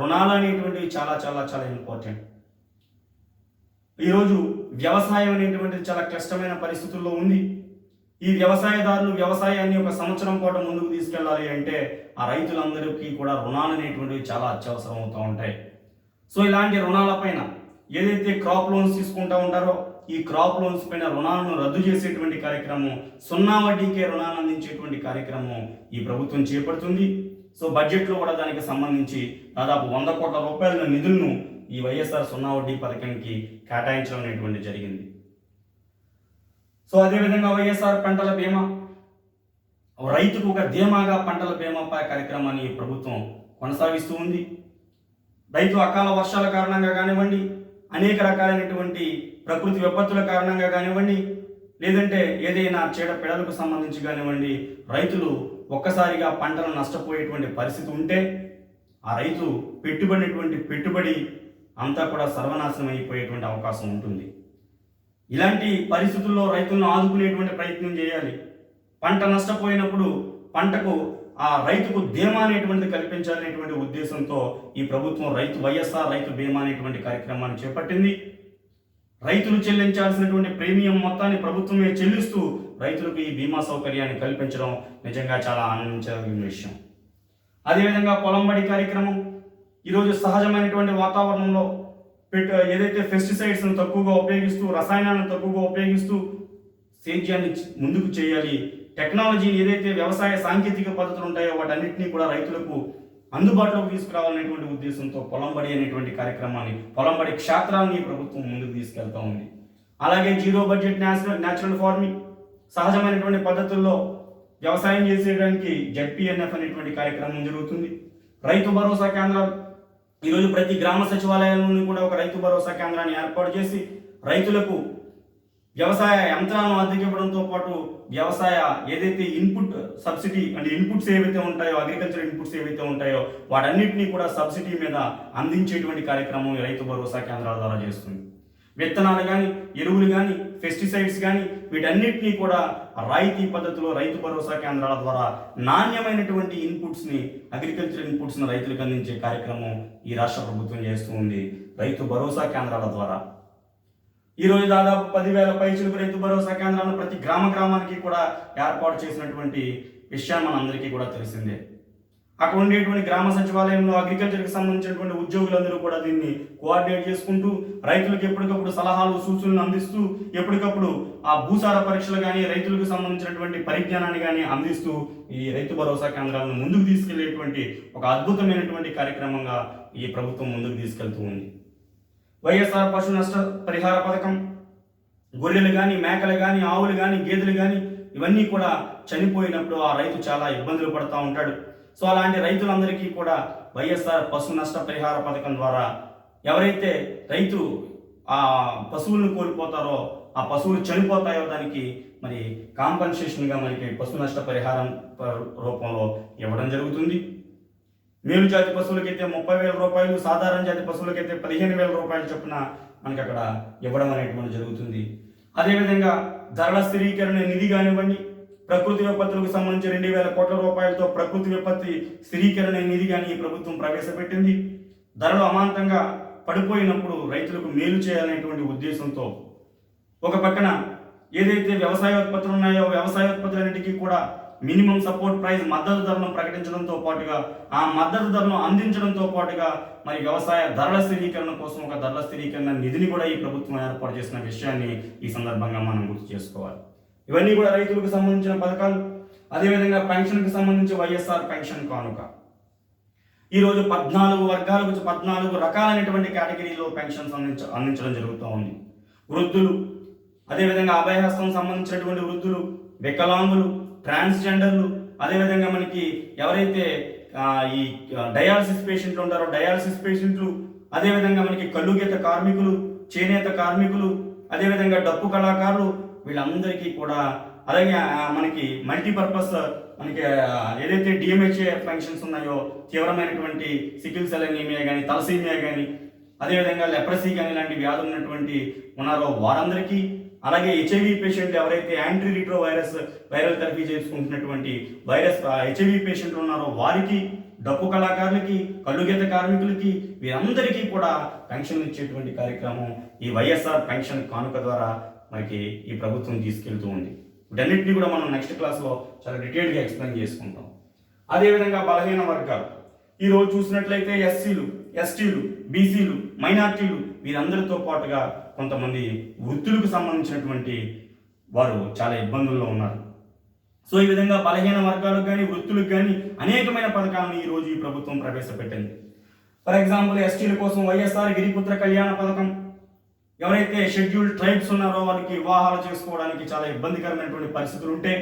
రుణాలు అనేటువంటివి చాలా చాలా చాలా ఇంపార్టెంట్. ఈరోజు వ్యవసాయం అనేటువంటిది చాలా క్లిష్టమైన పరిస్థితుల్లో ఉంది. ఈ వ్యవసాయదారులు వ్యవసాయాన్ని ఒక సంవత్సరం పాటు ముందుకు తీసుకెళ్ళాలి అంటే ఆ రైతులందరికీ కూడా రుణాలు అనేటువంటివి చాలా అత్యవసరం అవుతూ ఉంటాయి. సో ఇలాంటి రుణాలపైన ఏదైతే క్రాప్ లోన్స్ తీసుకుంటూ ఉంటారో ఈ క్రాప్ లోన్స్ పైన రుణాలను రద్దు చేసేటువంటి కార్యక్రమం, 0 వడ్డీకే రుణాలు అందించేటువంటి కార్యక్రమం ఈ ప్రభుత్వం చేపడుతుంది. సో బడ్జెట్లో కూడా దానికి సంబంధించి దాదాపు 100 కోట్ల రూపాయల నిధులను ఈ వైఎస్ఆర్ 0 వడ్డీ పథకానికి కేటాయించడం అనేటువంటి జరిగింది. సో అదేవిధంగా వైఎస్ఆర్ పంటల బీమా, రైతుకు ఒక ధీమాగా పంటల బీమా కార్యక్రమాన్ని ప్రభుత్వం కొనసాగిస్తూ ఉంది. రైతు అకాల వర్షాల కారణంగా కానివ్వండి, అనేక రకాలైనటువంటి ప్రకృతి విపత్తుల కారణంగా కానివ్వండి, లేదంటే ఏదైనా చీడపీడలకు సంబంధించి కానివ్వండి, రైతులు ఒక్కసారిగా పంటలు నష్టపోయేటువంటి పరిస్థితి ఉంటే ఆ రైతు పెట్టుబడి అంతా కూడా సర్వనాశనం అయిపోయేటువంటి అవకాశం ఉంటుంది. ఇలాంటి పరిస్థితుల్లో రైతులను ఆదుకునేటువంటి ప్రయత్నం చేయాలి. పంట నష్టపోయినప్పుడు పంటకు ఆ రైతుకు ధీమా అనేటువంటిది కల్పించాలనేటువంటి ఉద్దేశంతో ఈ ప్రభుత్వం వైఎస్ఆర్ రైతు బీమా అనేటువంటి కార్యక్రమాన్ని చేపట్టింది. రైతులు చెల్లించాల్సినటువంటి ప్రీమియం మొత్తాన్ని ప్రభుత్వమే చెల్లిస్తూ రైతులకు ఈ బీమా సౌకర్యాన్ని కల్పించడం నిజంగా చాలా ఆనందించాల్సిన విషయం. అదేవిధంగా పొలంబడి కార్యక్రమం ఈరోజు సహజమైనటువంటి వాతావరణంలో ఏదైతే పెస్టిసైడ్స్ను తక్కువగా ఉపయోగిస్తూ, రసాయనాలను తక్కువగా ఉపయోగిస్తూ సేద్యాన్ని ముందుకు చేయాలి. టెక్నాలజీని ఏదైతే వ్యవసాయ సాంకేతిక పద్ధతులు ఉంటాయో వాటన్నిటినీ కూడా రైతులకు అందుబాటులోకి తీసుకురావాలనేటువంటి ఉద్దేశంతో పొలంబడి అనేటువంటి కార్యక్రమాన్ని, పొలంబడి క్షేత్రాన్ని ప్రభుత్వం ముందుకు తీసుకెళ్తా ఉంది. అలాగే జీరో బడ్జెట్ న్యాచురల్ ఫార్మింగ్, సహజమైనటువంటి పద్ధతుల్లో వ్యవసాయం చేసేయడానికి జెడ్పీఎన్ఎఫ్ అనేటువంటి కార్యక్రమం జరుగుతుంది. రైతు భరోసా కేంద్రాలు ఈరోజు ప్రతి గ్రామ సచివాలయంలోనూ కూడా ఒక రైతు భరోసా కేంద్రాన్ని ఏర్పాటు చేసి రైతులకు వ్యవసాయ యంత్రాలను అద్దెకి ఇవ్వడంతో పాటు వ్యవసాయ ఏదైతే ఇన్పుట్ సబ్సిడీ అంటే ఇన్పుట్స్ ఏవైతే ఉంటాయో, అగ్రికల్చర్ ఇన్పుట్స్ ఏవైతే ఉంటాయో వాటన్నిటినీ కూడా సబ్సిడీ మీద అందించేటువంటి కార్యక్రమం రైతు భరోసా కేంద్రాల ద్వారా చేస్తుంది. విత్తనాలు కానీ, ఎరువులు కానీ, పెస్టిసైడ్స్ కానీ వీటన్నిటినీ కూడా రాయితీ పద్ధతిలో రైతు భరోసా కేంద్రాల ద్వారా నాణ్యమైనటువంటి ఇన్పుట్స్ని, అగ్రికల్చర్ ఇన్పుట్స్ని రైతులకు అందించే కార్యక్రమం ఈ రాష్ట్ర ప్రభుత్వం చేస్తూ ఉంది రైతు భరోసా కేంద్రాల ద్వారా. ఈరోజు దాదాపు 10,000 పైచిలకు రైతు భరోసా కేంద్రాలను ప్రతి గ్రామానికి కూడా ఏర్పాటు చేసినటువంటి విషయం మనందరికీ కూడా తెలిసిందే. అక్కడ ఉండేటువంటి గ్రామ సచివాలయంలో అగ్రికల్చర్కి సంబంధించినటువంటి ఉద్యోగులందరూ కూడా దీన్ని కోఆర్డినేట్ చేసుకుంటూ రైతులకు ఎప్పటికప్పుడు సలహాలు, సూచనలు అందిస్తూ, ఎప్పటికప్పుడు ఆ భూసార పరీక్షలు కానీ, రైతులకు సంబంధించినటువంటి పరిజ్ఞానాన్ని కానీ అందిస్తూ ఈ రైతు భరోసా కేంద్రాలను ముందుకు తీసుకెళ్లేటువంటి ఒక అద్భుతమైనటువంటి కార్యక్రమంగా ఈ ప్రభుత్వం ముందుకు తీసుకెళ్తూ ఉంది. వైఎస్ఆర్ పశు నష్ట పరిహార పథకం, గొర్రెలు కానీ, మేకలు కానీ, ఆవులు కానీ, గేదెలు కానీ ఇవన్నీ కూడా చనిపోయినప్పుడు ఆ రైతు చాలా ఇబ్బందులు పడుతూ ఉంటాడు. సో అలాంటి రైతులందరికీ కూడా వైఎస్ఆర్ పశు నష్ట పరిహార పథకం ద్వారా ఎవరైతే రైతు ఆ పశువులను కోల్పోతారో, ఆ పశువులు చనిపోతాయో దానికి మరి కాంపన్సేషన్గా మనకి పశు నష్ట పరిహారం రూపంలో ఇవ్వడం జరుగుతుంది. మేలు జాతి పశువులకైతే 30,000 రూపాయలు, సాధారణ జాతి పశువులకైతే 15,000 రూపాయలు చొప్పున మనకి అక్కడ ఇవ్వడం అనేటువంటి జరుగుతుంది. అదేవిధంగా ధరల స్థిరీకరణ నిధి కానివ్వండి, ప్రకృతి విపత్తులకు సంబంధించి 2,000 కోట్ల రూపాయలతో ప్రకృతి విపత్తి స్థిరీకరణ నిధి కానీ ఈ ప్రభుత్వం ప్రవేశపెట్టింది. ధరలు అమాంతంగా పడిపోయినప్పుడు రైతులకు మేలు చేయాలనేటువంటి ఉద్దేశంతో ఒక పక్కన ఏదైతే వ్యవసాయోత్పత్తులు ఉన్నాయో వ్యవసాయోత్పత్తులన్నిటికీ కూడా మినిమం సపోర్ట్ ప్రైస్ మద్దతు ధరను ప్రకటించడంతో పాటుగా, ఆ మద్దతు ధరను అందించడంతో పాటుగా మరి వ్యవసాయ ధరల స్థిరీకరణ కోసం ఒక ధరల స్థిరీకరణ నిధిని కూడా ఈ ప్రభుత్వం ఏర్పాటు చేసిన విషయాన్ని ఈ సందర్భంగా మనం గుర్తు చేసుకోవాలి. ఇవన్నీ కూడా రైతులకు సంబంధించిన పథకాలు. అదేవిధంగా పెన్షన్కి సంబంధించి వైఎస్ఆర్ పెన్షన్ కానుక ఈరోజు 14 వర్గాలకు 14 రకాలైనటువంటి కేటగిరీలో పెన్షన్స్ అందించడం జరుగుతూ ఉంది. వృద్ధులు, అదేవిధంగా అభయహస్తం సంబంధించినటువంటి వృద్ధులు, వికలాంగులు, ట్రాన్స్జెండర్లు, అదేవిధంగా మనకి ఎవరైతే ఈ డయాలసిస్ పేషెంట్లు ఉంటారో డయాలసిస్ పేషెంట్లు, అదేవిధంగా మనకి కల్లుగీత కార్మికులు, చేనేత కార్మికులు, అదేవిధంగా డప్పు కళాకారులు వీళ్ళందరికీ కూడా, అలాగే మనకి మల్టీపర్పస్ మనకి ఏదైతే డిఎంహెచ్ఏ ఫంక్షన్స్ ఉన్నాయో తీవ్రమైనటువంటి సికిల్ సెల్ అనీమియా కానీ, తలసీమియా కానీ, అదేవిధంగా లెప్రసీ కానీ ఇలాంటి వ్యాధులు ఉన్నటువంటి ఉన్నారో వారందరికీ, అలాగే హెచ్ఐవి పేషెంట్లు ఎవరైతే యాంటీ రిట్రో వైరల్ థెరపీ చేసుకుంటున్నటువంటి హెచ్ఐవి పేషెంట్లు ఉన్నారో వారికి, డప్పు కళాకారులకి, కల్లుగీత కార్మికులకి వీరందరికీ కూడా పెన్షన్ ఇచ్చేటువంటి కార్యక్రమం ఈ వైఎస్ఆర్ పెన్షన్ కానుక ద్వారా మనకి ఈ ప్రభుత్వం తీసుకెళ్తూ ఉంది. వీటన్నిటిని కూడా మనం నెక్స్ట్ క్లాస్లో చాలా డీటెయిల్గా ఎక్స్ప్లెయిన్ చేసుకుంటాం. అదేవిధంగా బలహీన వర్గాలు ఈరోజు చూసినట్లయితే ఎస్సీలు, ఎస్టీలు, బీసీలు, మైనార్టీలు వీరందరితో పాటుగా కొంతమంది వృత్తులకు సంబంధించినటువంటి వారు చాలా ఇబ్బందుల్లో ఉన్నారు. సో ఈ విధంగా బలహీన వర్గాలకు కానీ, వృత్తులకు కానీ అనేకమైన పథకాలను ఈరోజు ఈ ప్రభుత్వం ప్రవేశపెట్టింది. ఫర్ ఎగ్జాంపుల్ ఎస్టీల కోసం వైఎస్ఆర్ గిరిపుత్ర కళ్యాణ పథకం. ఎవరైతే షెడ్యూల్డ్ ట్రైబ్స్ ఉన్నారో వారికి వివాహాలు చేసుకోవడానికి చాలా ఇబ్బందికరమైనటువంటి పరిస్థితులు ఉంటే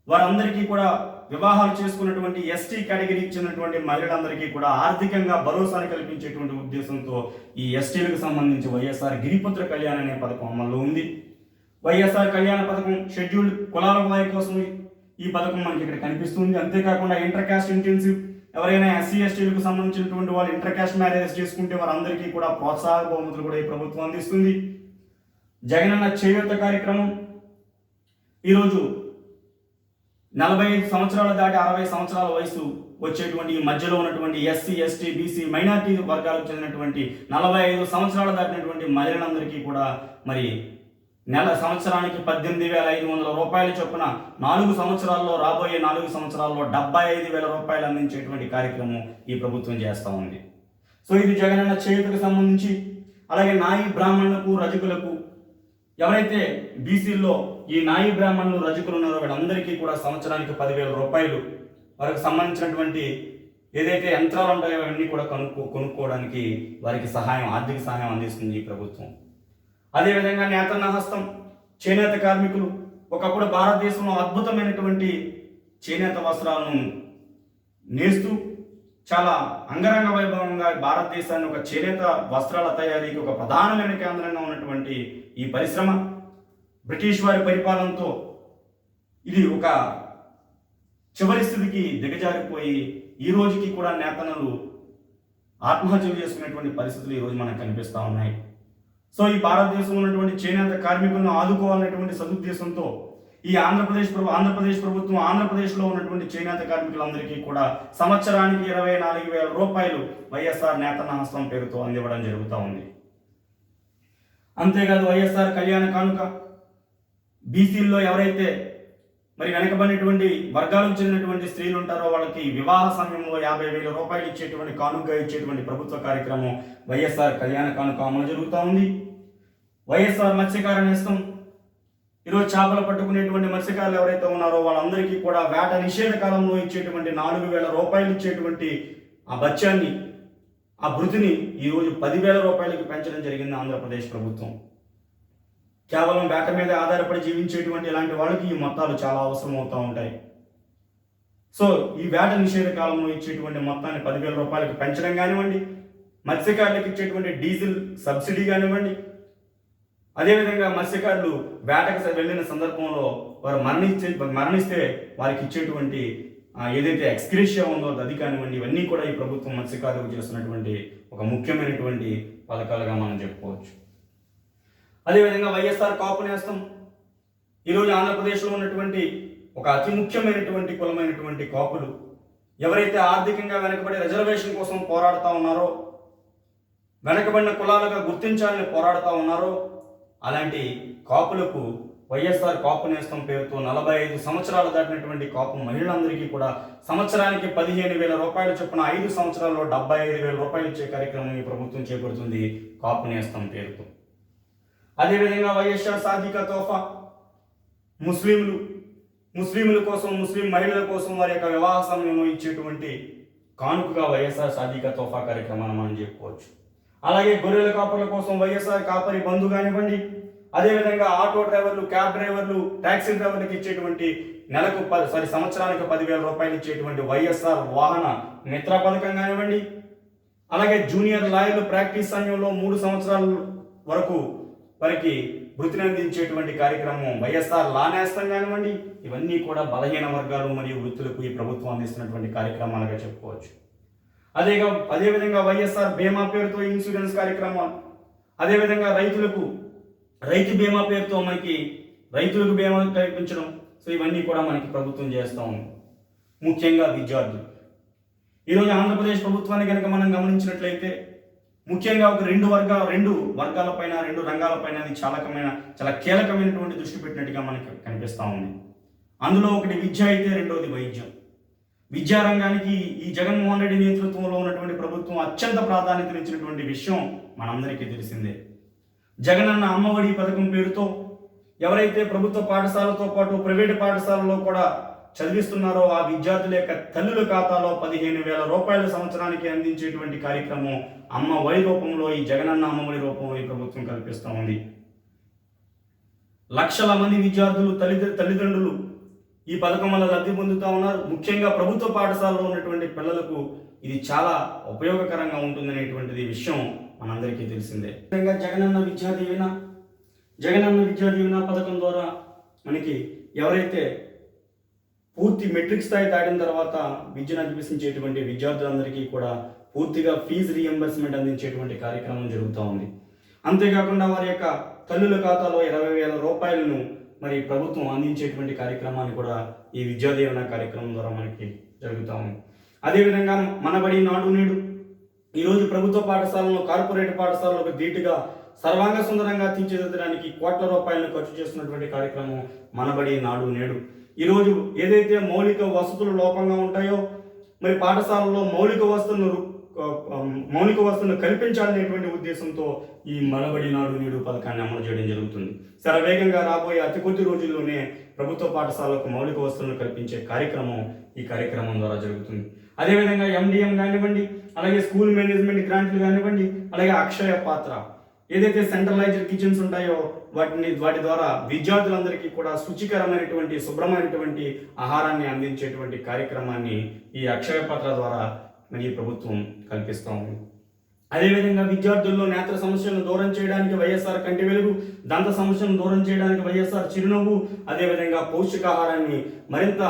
వారందరికీ కూడా వివాహాలు చేసుకున్నటువంటి ఎస్టీ కేటగిరీకి చెందినటువంటి మహిళలందరికీ కూడా ఆర్థికంగా భరోసాని కల్పించేటువంటి ఉద్దేశంతో ఈ ఎస్టీలకు సంబంధించి వైఎస్ఆర్ గిరిపుత్ర కళ్యాణ్ అనే పథకం అమల్లో ఉంది. వైఎస్ఆర్ కళ్యాణ పథకం షెడ్యూల్డ్ కులాల వారి కోసం ఈ పథకం మనకి ఇక్కడ కనిపిస్తుంది. అంతేకాకుండా ఇంటర్ కాస్ట్ ఇంటెన్సివ్, ఎవరైనా ఎస్సీ ఎస్టీలకు సంబంధించినటువంటి వాళ్ళు ఇంటర్ కాస్ట్ మ్యారేజెస్ చేసుకుంటే వారందరికీ కూడా ప్రోత్సాహ బహుమతులు కూడా ఈ ప్రభుత్వం అందిస్తుంది. జగనన్న చేయూత కార్యక్రమం ఈరోజు 45 సంవత్సరాలు దాటి 60 సంవత్సరాల వయసు వచ్చేటువంటి ఈ మధ్యలో ఉన్నటువంటి ఎస్సీ ఎస్టీ బీసీ మైనార్టీ వర్గాలకు చెందినటువంటి 45 సంవత్సరాలు దాటినటువంటి మహిళలందరికీ కూడా మరి సంవత్సరానికి 18,500 రూపాయల చొప్పున 4 సంవత్సరాల్లో, రాబోయే 4 సంవత్సరాల్లో 75,000 రూపాయలు అందించేటువంటి కార్యక్రమం ఈ ప్రభుత్వం చేస్తూ ఉంది. సో ఇది జగనన్న చేయూతకు సంబంధించి. అలాగే నాయి బ్రాహ్మణులకు, రజకులకు, ఎవరైతే బీసీల్లో ఈ నాయి బ్రాహ్మణులు, రజకులు ఉన్నారో వీళ్ళందరికీ కూడా సంవత్సరానికి 10,000 రూపాయలు వారికి సంబంధించినటువంటి ఏదైతే యంత్రాలు ఉంటాయో అవన్నీ కూడా కొనుక్కోవడానికి వారికి ఆర్థిక సహాయం అందిస్తుంది ఈ ప్రభుత్వం. అదేవిధంగా నేతన్న హస్తం, చేనేత కార్మికులు ఒకప్పుడు భారతదేశంలో అద్భుతమైనటువంటి చేనేత వస్త్రాలను నేస్తూ చాలా అంగరంగ వైభవంగా భారతదేశాన్ని ఒక చేనేత వస్త్రాల తయారీకి ఒక ప్రధానమైన కేంద్రంగా ఉన్నటువంటి ఈ పరిశ్రమ బ్రిటిష్ వారి పరిపాలనతో ఇది ఒక చివరి స్థితికి దిగజారిపోయి ఈ రోజుకి కూడా నేతన్నలు ఆత్మహత్యలు చేసుకునేటువంటి పరిస్థితులు ఈరోజు మనకు కనిపిస్తూ ఉన్నాయి. సో ఈ భారతదేశంలో ఉన్నటువంటి చేనేత కార్మికులను ఆదుకోవాలనేటువంటి సదుద్దేశంతో ఈ ఆంధ్రప్రదేశ్ ప్రభుత్వం ఆంధ్రప్రదేశ్లో ఉన్నటువంటి చేనేత కార్మికులందరికీ కూడా సంవత్సరానికి 24,000 రూపాయలు వైఎస్ఆర్ నేతన్న హస్తం పేరుతో అందివ్వడం జరుగుతూ ఉంది. అంతేకాదు వైఎస్ఆర్ కళ్యాణ కానుక, బీసీల్లో ఎవరైతే మరి వెనకబడినటువంటి వర్గాలకు చెందినటువంటి స్త్రీలు ఉంటారో వాళ్ళకి వివాహ సమయంలో 50,000 రూపాయలు ఇచ్చేటువంటి కానుకగా ఇచ్చేటువంటి ప్రభుత్వ కార్యక్రమం వైఎస్ఆర్ కళ్యాణ కానుక అమలు జరుగుతూ ఉంది. వైఎస్ఆర్ మత్స్యకార నేస్తం, ఈరోజు చేపలు పట్టుకునేటువంటి మత్స్యకారులు ఎవరైతే ఉన్నారో వాళ్ళందరికీ కూడా వేట నిషేధ కాలంలో ఇచ్చేటువంటి 4,000 రూపాయలు ఇచ్చేటువంటి ఆ బత్యాన్ని, ఆ భృతిని ఈరోజు 10,000 రూపాయలకి పెంచడం జరిగింది ఆంధ్రప్రదేశ్ ప్రభుత్వం. కేవలం వేట మీద ఆధారపడి జీవించేటువంటి ఇలాంటి వాళ్ళకి ఈ మొత్తాలు చాలా అవసరం అవుతూ ఉంటాయి. సో ఈ వేట నిషేధ కాలంలో ఇచ్చేటువంటి మొత్తాన్ని 10,000 రూపాయలకి పెంచడం కానివ్వండి, మత్స్యకారులకు ఇచ్చేటువంటి డీజిల్ సబ్సిడీ కానివ్వండి, అదేవిధంగా మత్స్యకారులు వేటకు వెళ్ళిన సందర్భంలో వారు మరణిస్తే వారికి ఇచ్చేటువంటి ఏదైతే ఎక్స్గ్రేషియా ఉందో అది కానివ్వండి, ఇవన్నీ కూడా ఈ ప్రభుత్వం మత్స్యకారులకు చేస్తున్నటువంటి ఒక ముఖ్యమైనటువంటి పథకాలుగా మనం చెప్పుకోవచ్చు. అదేవిధంగా వైఎస్ఆర్ కాపు నేస్తం, ఈరోజు ఆంధ్రప్రదేశ్లో ఉన్నటువంటి ఒక అతి ముఖ్యమైనటువంటి కులమైనటువంటి కాపులు ఎవరైతే ఆర్థికంగా వెనకబడి రిజర్వేషన్ కోసం పోరాడుతూ ఉన్నారో, వెనకబడిన కులాలుగా గుర్తించాలని పోరాడుతూ ఉన్నారో అలాంటి కాపులకు వైఎస్ఆర్ కాపు నేస్తం పేరుతో 45 సంవత్సరాలు దాటినటువంటి కాపు మహిళలందరికీ కూడా సంవత్సరానికి 15,000 రూపాయల చొప్పున 5 సంవత్సరాల్లో 75,000 రూపాయలు ఇచ్చే కార్యక్రమం ఈ ప్రభుత్వం చేపడుతుంది కాపు నేస్తం పేరుతో. అదేవిధంగా వైఎస్ఆర్ సాధికా తోఫా, ముస్లింల కోసం, ముస్లిం మహిళల కోసం వారి యొక్క వివాహ సమయంలో ఇచ్చేటువంటి కానుకగా వైఎస్ఆర్ సాధికా తోఫా కార్యక్రమాన్ని మనం చెప్పుకోవచ్చు. అలాగే గొర్రెల కాపర్ల కోసం వైఎస్ఆర్ కాపరి బంధు కానివ్వండి, అదేవిధంగా ఆటో డ్రైవర్లు, క్యాబ్ డ్రైవర్లు, ట్యాక్సీ డ్రైవర్లకు ఇచ్చేటువంటి సంవత్సరానికి 10,000 రూపాయలు ఇచ్చేటువంటి వైఎస్ఆర్ వాహన మిత్ర పథకం కానివ్వండి, అలాగే జూనియర్ లాయర్లు ప్రాక్టీస్ సమయంలో 3 సంవత్సరాల వరకు వారికి వృత్తిని అందించేటువంటి కార్యక్రమం వైఎస్ఆర్ లా నేస్తం కానివ్వండి, ఇవన్నీ కూడా బలహీన వర్గాలు మరియు వృత్తులకు ఈ ప్రభుత్వం అందిస్తున్నటువంటి కార్యక్రమాలుగా చెప్పుకోవచ్చు. అదేవిధంగా వైఎస్ఆర్ బీమా పేరుతో ఇన్సూరెన్స్ కార్యక్రమాలు, అదేవిధంగా రైతు బీమా పేరుతో మనకి రైతులకు బీమా కల్పించడం, సో ఇవన్నీ కూడా మనకి ప్రభుత్వం చేస్తూ ఉంది. ముఖ్యంగా విద్యార్థులు, ఈరోజు ఆంధ్రప్రదేశ్ ప్రభుత్వాన్ని కనుక మనం గమనించినట్లయితే ముఖ్యంగా ఒక రెండు వర్గాలపైన, 2 రంగాలపైన అది చాలా కీలకమైనటువంటి దృష్టి పెట్టినట్టుగా మనకి కనిపిస్తూ ఉంది. అందులో ఒకటి విద్య అయితే రెండవది వైద్యం. విద్యారంగానికి ఈ జగన్మోహన్ రెడ్డి నేతృత్వంలో ఉన్నటువంటి ప్రభుత్వం అత్యంత ప్రాధాన్యతనిచ్చినటువంటి విషయం మనందరికీ తెలిసిందే. జగనన్న అమ్మఒడి పథకం పేరుతో ఎవరైతే ప్రభుత్వ పాఠశాలతో పాటు ప్రైవేటు పాఠశాలలో కూడా చదివిస్తున్నారో ఆ విద్యార్థుల యొక్క తల్లుల ఖాతాలో 15,000 రూపాయల సంవత్సరానికి అందించేటువంటి కార్యక్రమం అమ్మఒడి రూపంలో, ఈ జగనన్న అమ్మఒడి రూపంలో ఈ ప్రభుత్వం కల్పిస్తూ ఉంది. లక్షల మంది విద్యార్థులు, తల్లిదండ్రులు ఈ పథకం వల్ల లబ్ధి పొందుతూ ఉన్నారు. ముఖ్యంగా ప్రభుత్వ పాఠశాలలో ఉన్నటువంటి పిల్లలకు ఇది చాలా ఉపయోగకరంగా ఉంటుందనేటువంటిది విషయం మనందరికీ తెలిసిందే. ముఖ్యంగా జగనన్న విద్యా దీవెన పథకం ద్వారా మనకి ఎవరైతే పూర్తి మెట్రిక్ స్థాయి దాటిన తర్వాత విద్యను అభ్యసించేటువంటి విద్యార్థులందరికీ కూడా పూర్తిగా ఫీజు రీఎంబర్స్మెంట్ అందించేటువంటి కార్యక్రమం జరుగుతూ ఉంది. అంతేకాకుండా వారి యొక్క తల్లుల ఖాతాలో 20,000 రూపాయలను మరి ప్రభుత్వం అందించేటువంటి కార్యక్రమాన్ని కూడా ఈ విద్యా దీవెన కార్యక్రమం ద్వారా మనకి జరుగుతూ ఉంది. అదేవిధంగా మనబడి నాడు నేడు ఈరోజు ప్రభుత్వ పాఠశాలను కార్పొరేట్ పాఠశాలకు ధీటుగా సర్వాంగ సుందరంగా తీర్చిదిద్దడానికి కోట్ల రూపాయలను ఖర్చు చేస్తున్నటువంటి కార్యక్రమం మనబడి నాడు నేడు. ఈరోజు ఏదైతే మౌలిక వసతులు లోపంగా ఉంటాయో మరి పాఠశాలలో మౌలిక వసతులను కల్పించాలనేటువంటి ఉద్దేశంతో ఈ మనబడి నాడు నేడు పథకాన్ని అమలు చేయడం జరుగుతుంది. శరవేగంగా రాబోయే అతి కొద్ది రోజుల్లోనే ప్రభుత్వ పాఠశాలకు మౌలిక వసతులను కల్పించే కార్యక్రమం ఈ కార్యక్రమం ద్వారా జరుగుతుంది. అదేవిధంగా MDM కానివ్వండి, అలాగే స్కూల్ మేనేజ్మెంట్ గ్రాంట్లు కానివ్వండి, అలాగే అక్షయ పాత్ర ఏదైతే సెంట్రలైజ్డ్ కిచెన్స్ ఉంటాయో వాటి ద్వారా విద్యార్థులందరికీ కూడా శుచికరమైనటువంటి శుభ్రమైనటువంటి ఆహారాన్ని అందించేటువంటి కార్యక్రమాన్ని ఈ అక్షయ పాత్ర ద్వారా మరి ప్రభుత్వం కల్పిస్తూ ఉంది. అదేవిధంగా విద్యార్థుల్లో నేత్ర సమస్యలను దూరం చేయడానికి వైఎస్ఆర్ కంటి వెలుగు, దంత సమస్యలను దూరం చేయడానికి వైఎస్ఆర్ చిరునవ్వు, అదేవిధంగా పౌష్టికాహారాన్ని మరింత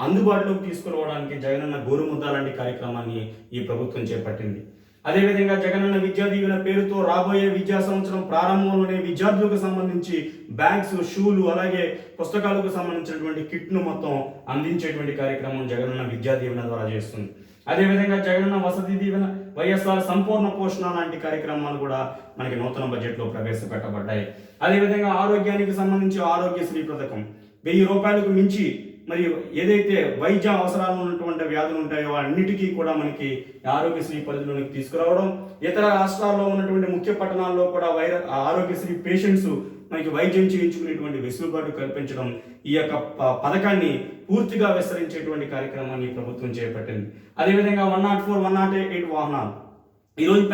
అందుబాటులోకి తీసుకురావడానికి జగనన్న గోరుముద్ద లాంటి కార్యక్రమాన్ని ఈ ప్రభుత్వం చేపట్టింది. అదేవిధంగా జగనన్న విద్యా దీవెన పేరుతో రాబోయే విద్యా సంవత్సరం ప్రారంభంలోనే విద్యార్థులకు సంబంధించి బ్యాగ్స్, షూలు, అలాగే పుస్తకాలకు సంబంధించినటువంటి కిట్ను మొత్తం అందించేటువంటి కార్యక్రమం జగనన్న విద్యా దీవెన ద్వారా చేస్తుంది. అదేవిధంగా జగనన్న వసతి దీవెన, వైఎస్ఆర్ సంపూర్ణ పోషణ లాంటి కార్యక్రమాలు కూడా మనకి నూతన బడ్జెట్లో ప్రవేశపెట్టబడ్డాయి. అదేవిధంగా ఆరోగ్యానికి సంబంధించి ఆరోగ్యశ్రీ పథకం 1000 రూపాయలకు మించి మరి ఏదైతే వైద్య అవసరాలు ఉన్నటువంటి వ్యాధులు ఉంటాయో అన్నిటికీ కూడా మనకి ఆరోగ్యశ్రీ పరిధిలోనికి తీసుకురావడం, ఇతర రాష్ట్రాల్లో ఉన్నటువంటి ముఖ్య పట్టణాల్లో కూడా ఆరోగ్యశ్రీ పేషెంట్స్ మనకి వైద్యం చేయించుకునేటువంటి వెసులుబాటు కల్పించడం, ఈ యొక్క పథకాన్ని పూర్తిగా విస్తరించేటువంటి కార్యక్రమాన్ని ప్రభుత్వం చేపట్టింది. అదేవిధంగా 104, 108 వాహనాలు ఈరోజు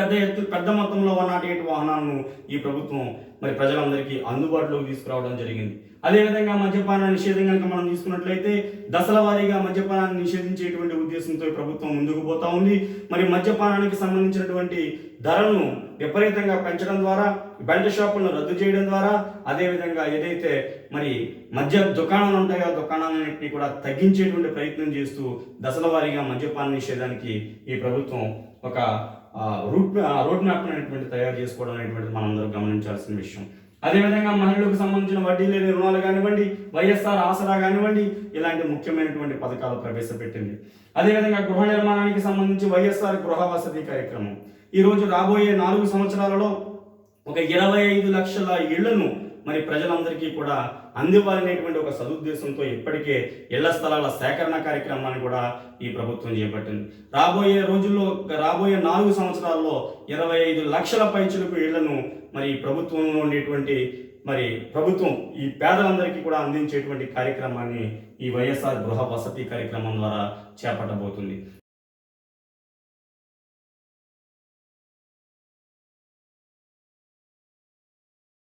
పెద్ద మొత్తంలో 108 వాహనాలను ఈ ప్రభుత్వం మరి ప్రజలందరికీ అందుబాటులోకి తీసుకురావడం జరిగింది. అదేవిధంగా మద్యపాన నిషేధం కనుక మనం తీసుకున్నట్లయితే దశల వారీగా మద్యపానాన్ని నిషేధించేటువంటి ఉద్దేశంతో ప్రభుత్వం ముందుకు పోతా ఉంది. మరి మద్యపానానికి సంబంధించినటువంటి ధరలను విపరీతంగా పెంచడం ద్వారా, బెల్ట్ షాపులను రద్దు చేయడం ద్వారా, అదేవిధంగా ఏదైతే మరి మద్య దుకాణాలు ఉంటాయో ఆ దుకాణాలన్నింటినీ కూడా తగ్గించేటువంటి ప్రయత్నం చేస్తూ దశల వారీగా మద్యపాన నిషేధానికి ఈ ప్రభుత్వం ఒక రోడ్ మ్యాప్ అనేటువంటి తయారు చేసుకోవడం అనేటువంటిది మనందరూ గమనించాల్సిన విషయం. అదేవిధంగా మహిళలకు సంబంధించిన వడ్డీ లేని రుణాలు కానివ్వండి, వైఎస్ఆర్ ఆసరా కానివ్వండి, ఇలాంటి ముఖ్యమైనటువంటి పథకాలు ప్రవేశపెట్టింది. అదేవిధంగా గృహ నిర్మాణానికి సంబంధించి వైఎస్ఆర్ గృహ వసతి కార్యక్రమం ఈరోజు రాబోయే 4 సంవత్సరాలలో ఒక 25 లక్షల ఇళ్లను మరి ప్రజలందరికీ కూడా అందివ్వాలనేటువంటి ఒక సదుద్దేశంతో ఇప్పటికే ఇళ్ల స్థలాల సేకరణ కార్యక్రమాన్ని కూడా ఈ ప్రభుత్వం చేపట్టింది. రాబోయే 4 సంవత్సరాల్లో 25 లక్షల పైచిలకు ఇళ్లను మరి ప్రభుత్వంలో ఉండేటువంటి ప్రభుత్వం ఈ పేదలందరికీ కూడా అందించేటువంటి కార్యక్రమాన్ని ఈ వైఎస్ఆర్ గృహ వసతి కార్యక్రమం ద్వారా చేపట్టబోతుంది.